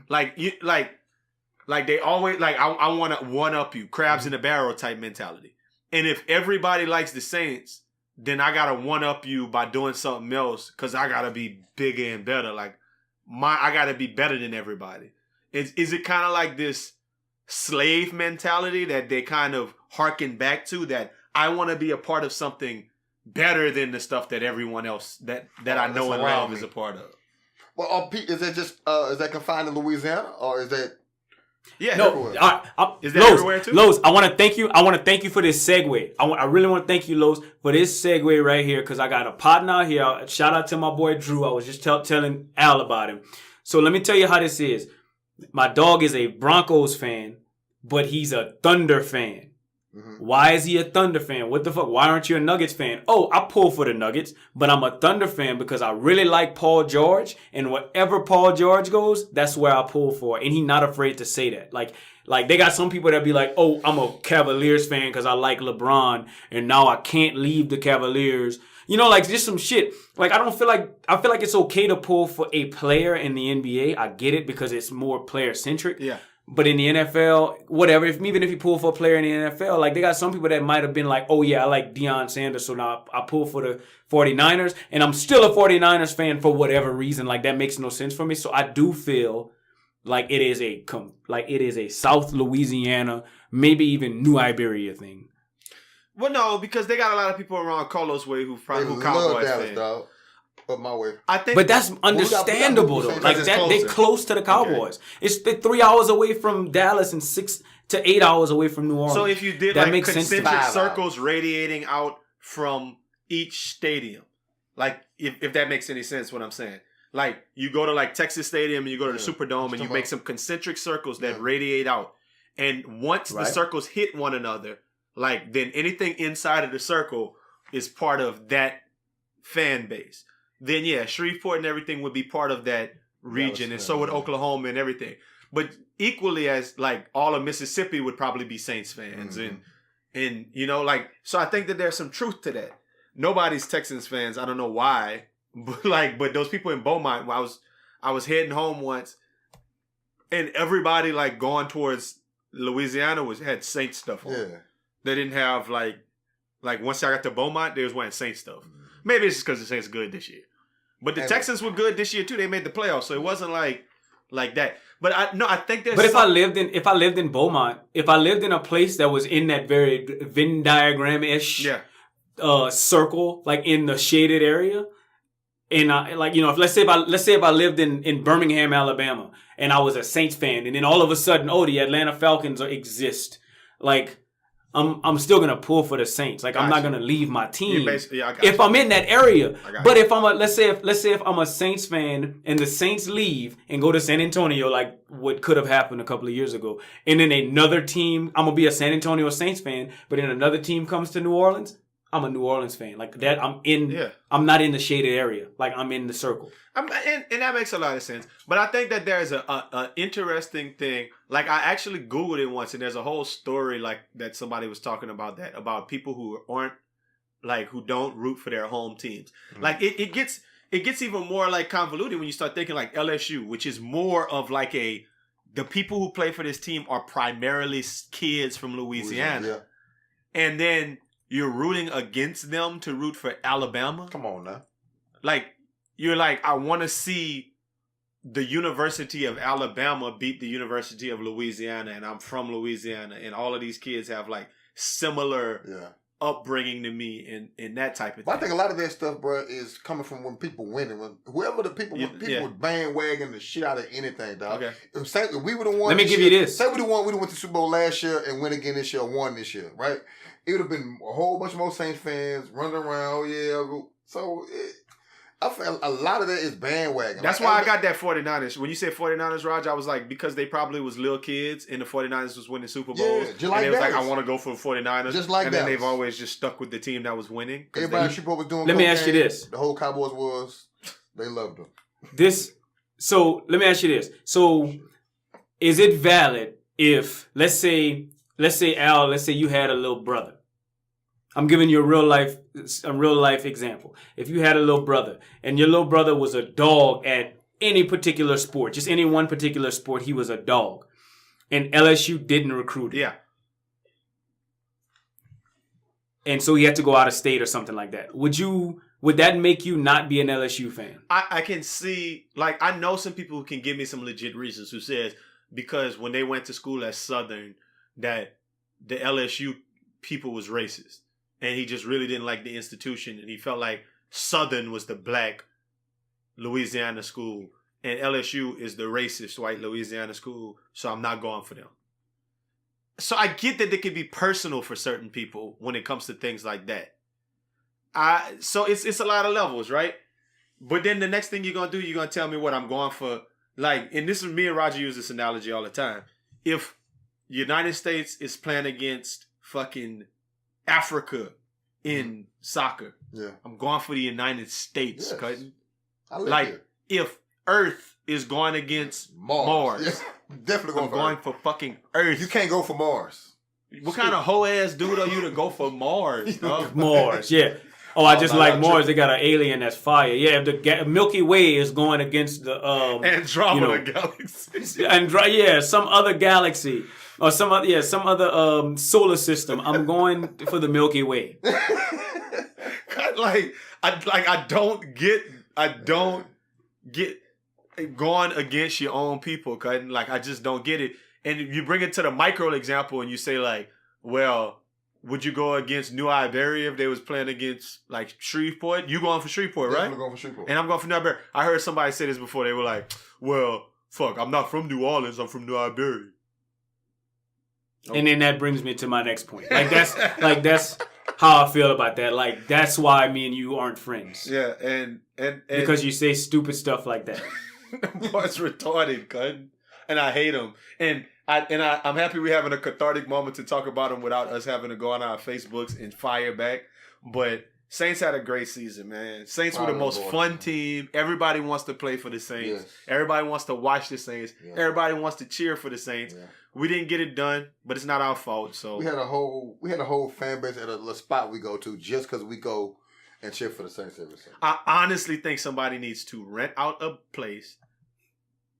Like they always like I want to one up you, crabs in a barrel type mentality. And if everybody likes the Saints, then I gotta one up you by doing something else because I gotta be bigger and better. Like I gotta be better than everybody. Is it kind of like this slave mentality that they kind of harken back to, that I want to be a part of something better than the stuff that everyone else that I know and love is a part of? Well, Pete, is that just is that confined to Louisiana, or is that? Yeah, no. Is that everywhere too? Los, I want to thank you. I want to thank you for this segue. I really want to thank you, Los, for this segue right here, because I got a partner out here. Shout out to my boy Drew. I was just telling Al about him. So let me tell you how this is. My dog is a Broncos fan, but he's a Thunder fan. Why is he a Thunder fan? What the fuck? Why aren't you a Nuggets fan? Oh, I pull for the Nuggets, but I'm a Thunder fan because I really like Paul George, and wherever Paul George goes, that's where I pull for. And he's not afraid to say that. Like they got some people that be like, oh, I'm a Cavaliers fan because I like LeBron, and now I can't leave the Cavaliers. You know, like just some shit. Like I feel like it's okay to pull for a player in the NBA. I get it because it's more player centric. Yeah. But in the NFL, whatever, even if you pull for a player in the NFL, like they got some people that might have been like, oh yeah, I like Deion Sanders, so now I pull for the 49ers, and I'm still a 49ers fan for whatever reason. Like that makes no sense for me. So I do feel like it is a South Louisiana, maybe even New Iberia thing. Well, no, because they got a lot of people around Carlos way who Cowboys fans. Dog. But my way. But that's understandable though. Like that, they close to the Cowboys. Okay. They're 3 hours away from Dallas and 6 to 8 hours away from New Orleans. So if you did that, like concentric circles radiating out from each stadium, like if that makes any sense, what I'm saying. Like you go to like Texas Stadium and you go to the Superdome and you make some concentric circles that radiate out, and once the circles hit one another, like then anything inside of the circle is part of that fan base. Then yeah, Shreveport and everything would be part of that region, and so would Oklahoma and everything. But equally as like all of Mississippi would probably be Saints fans, and you know, like, so I think that there's some truth to that. Nobody's Texans fans. I don't know why, but those people in Beaumont, I was heading home once, and everybody like going towards Louisiana had Saints stuff on. Yeah. They didn't have like once I got to Beaumont, they was wearing Saints stuff. Maybe it's just because the Saints good this year. But the Texans were good this year too. They made the playoffs, so it wasn't like that. But I think there's. But if I lived in Beaumont, if I lived in a place that was in that very Venn diagram-ish circle, like in the shaded area, and like, you know, if let's say if I lived in Birmingham, Alabama, and I was a Saints fan, and then all of a sudden, oh, the Atlanta Falcons exist, like. I'm still gonna pull for the Saints. Like I'm not gonna leave my team if I'm in that area. But if I'm let's say if I'm a Saints fan and the Saints leave and go to San Antonio, like what could have happened a couple of years ago, and then another team, I'm gonna be a San Antonio Saints fan, but then another team comes to New Orleans, I'm a New Orleans fan. Like that, I'm not in the shaded area. Like I'm in the circle. And that makes a lot of sense. But I think that there's a interesting thing. Like I actually Googled it once, and there's a whole story like that somebody was talking about people who aren't like who don't root for their home teams. Like it it gets even more like convoluted when you start thinking like LSU, which is more of like the people who play for this team are primarily kids from Louisiana. Yeah. And then you're rooting against them to root for Alabama. Come on now. Like, you're like, I want to see the University of Alabama beat the University of Louisiana, and I'm from Louisiana, and all of these kids have like similar upbringing to me and that type of thing. I think a lot of that stuff, bro, is coming from when people winning. When whoever the people, was bandwagon the shit out of anything, dog. Okay. If we would have won. Let me give you this. Say we went to Super Bowl last year and win again this year, won this year, right? It would have been a whole bunch more Saints fans running around. So I feel a lot of that is bandwagon. That's why I got that 49ers. When you said 49ers, Raj, I was like, because they probably was little kids and the 49ers was winning Super Bowls. Yeah, just like and it was Dallas. like, I want to go for the 49ers. Just like And then Dallas. they've always just stuck with the team that was winning. Everybody in Super Bowl was doing Let me cocaine. ask you this. The whole Cowboys was, they loved them. So let me ask you this. So is it valid if, let's say Al, let's say you had a little brother. I'm giving you a real life example. If you had a little brother and your little brother was a dog at any particular sport, just any one particular sport, he was a dog, and LSU didn't recruit him. Yeah. And so he had to go out of state or something like that. Would that make you not be an LSU fan? I can see, like, I know some people who can give me some legit reasons who says because when they went to school at Southern that the LSU people was racist. And he just really didn't like the institution. And he felt like Southern was the black Louisiana school. And LSU is the racist white Louisiana school. So I'm not going for them. So I get that they could be personal for certain people when it comes to things like that. So it's a lot of levels, right? But then the next thing you're going to do, you're going to tell me what I'm going for. Like, and this is me and Roger use this analogy all the time. If United States is playing against fucking Africa in soccer. Yeah. I'm going for the United States, yes. Cutting. Like, if Earth is going against Mars. Yes. Definitely going for fucking Earth. You can't go for Mars. What kind of hoe ass dude are you to go for Mars, dog? Mars, yeah. Oh, I just like Mars. They got an alien that's fire. Yeah, if the Milky Way is going against the Andromeda galaxy. Some other galaxy. Or some other solar system. I'm going for the Milky Way. I don't get going against your own people, cutting. Like, I just don't get it. And you bring it to the micro example and you say like, well, would you go against New Iberia if they was playing against like Shreveport? You going for Shreveport, right? I'm going for Shreveport. And I'm going for New Iberia. I heard somebody say this before. They were like, well, fuck, I'm not from New Orleans. I'm from New Iberia. And then that brings me to my next point. That's how I feel about that. Like, that's why me and you aren't friends. Yeah, and because you say stupid stuff like that. Boy, it's retarded, cuz. And I hate him. And I'm happy we're having a cathartic moment to talk about him without us having to go on our Facebooks and fire back. But Saints had a great season, man. Saints were the most fun team. Everybody wants to play for the Saints. Yes. Everybody wants to watch the Saints. Yeah. Everybody wants to cheer for the Saints. Yeah. We didn't get it done, but it's not our fault. So we had a whole fan base at a little spot we go to just because we go and cheer for the Saints every Sunday. I honestly think somebody needs to rent out a place.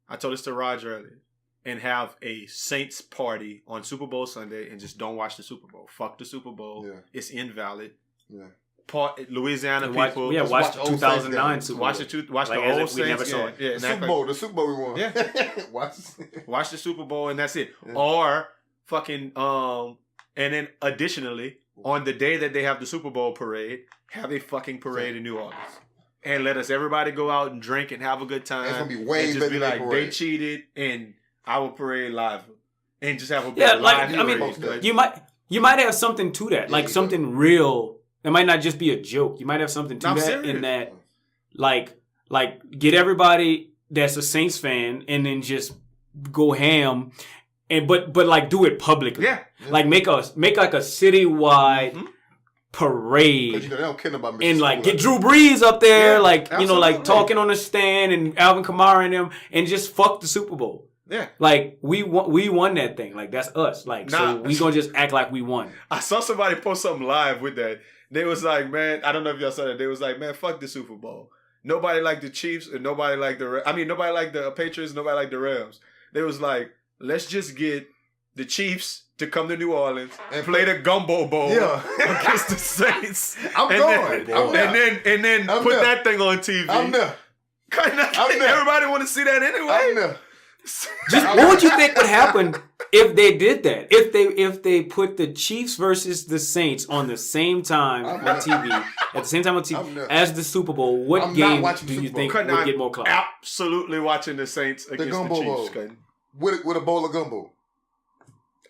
I told this to Roger earlier. And have a Saints party on Super Bowl Sunday and just don't watch the Super Bowl. Fuck the Super Bowl. Yeah. It's invalid. Yeah. Louisiana people. Watch the 2009 Super Bowl. Watch the old Saints. We never saw it. Yeah, the Super Bowl we won. Yeah. Watch the Super Bowl and that's it. Yeah. Or fucking and then additionally, on the day that they have the Super Bowl parade, have a fucking parade in New Orleans. And let us everybody go out and drink and have a good time. It's gonna be way better than be like parade. They cheated and our parade live. And just have a live parade. You might have something to that. Like something real. It might not just be a joke. You might have something to that serious. In that, like get everybody that's a Saints fan and then just go ham, and but like do it publicly. Yeah. Like make like a citywide parade. Because they don't care about Mr. And like get Drew Brees up there, absolutely. Like talking on the stand and Alvin Kamara and them, and just fuck the Super Bowl. Yeah. Like, we won that thing. Like, that's us. Like, so we gonna just act like we won. I saw somebody post something live with that. They was like, man, I don't know if y'all saw that. They was like, man, fuck the Super Bowl. nobody liked the Chiefs and nobody liked nobody liked the Patriots, nobody liked the Rams. They was like, let's just get the Chiefs to come to New Orleans and play the Gumbo Bowl against the Saints. And then put that thing on TV. I'm there. Everybody want to see that anyway. I'm there. What would you think would happen if they did that? If they put the Chiefs versus the Saints on the same time on TV, at the same time on TV as the Super Bowl, what game do you think would get more clout? Absolutely watching the Saints against the Chiefs. With a bowl of gumbo.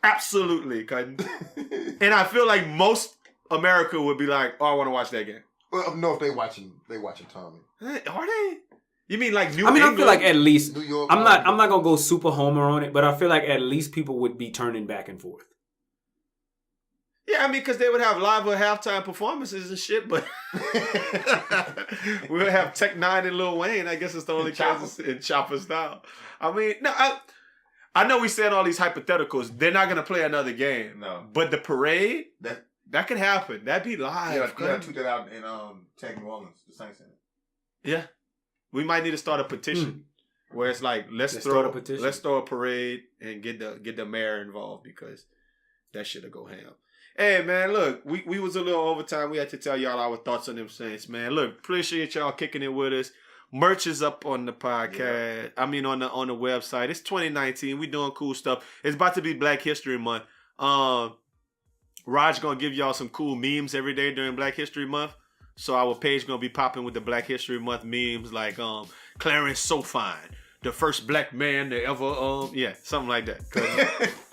Absolutely, and I feel like most America would be like, "Oh, I want to watch that game." Well, no, if they watching Tommy. Are they? You mean like New England? I feel like at least New York. I'm not gonna go super homer on it, but I feel like at least people would be turning back and forth. Yeah, I mean, because they would have live or halftime performances and shit, but we would have Tech 9 and Lil Wayne. I guess it's the only Kansas in Chopper style. I mean, no, I know we said all these hypotheticals. They're not gonna play another game. No, but the parade that could happen. That'd be live. Yeah, tweet that out in Tech New Orleans, the Saints Center. Yeah. We might need to start a petition where it's like let's throw a parade and get the mayor involved because that shit'll go ham. Hey man, look, we was a little overtime. We had to tell y'all our thoughts on them Saints, man. Look, appreciate y'all kicking it with us. Merch is up on the podcast. Yeah. I mean on the website. It's 2019. We doing cool stuff. It's about to be Black History Month. Raj gonna give y'all some cool memes every day during Black History Month. So our page gonna be popping with the Black History Month memes like Clarence So Fine, the first black man to ever something like that.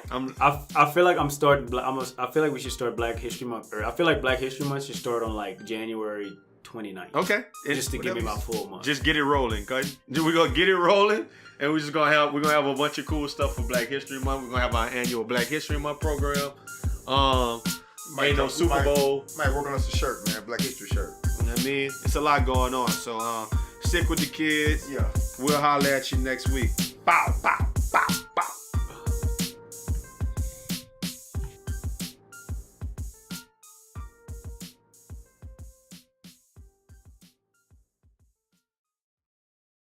I feel like I'm starting. I feel like we should start Black History Month. I feel like Black History Month should start on like January 29th. Okay, just to give me my full month. Just get it rolling, cuz we're gonna get it rolling, and we're gonna have a bunch of cool stuff for Black History Month. We're gonna have our annual Black History Month program. Ain't no Super Bowl. Might work on us a shirt, man. Black History shirt. You know what I mean? It's a lot going on. So stick with the kids. Yeah. We'll holler at you next week. Bow, bow, bow.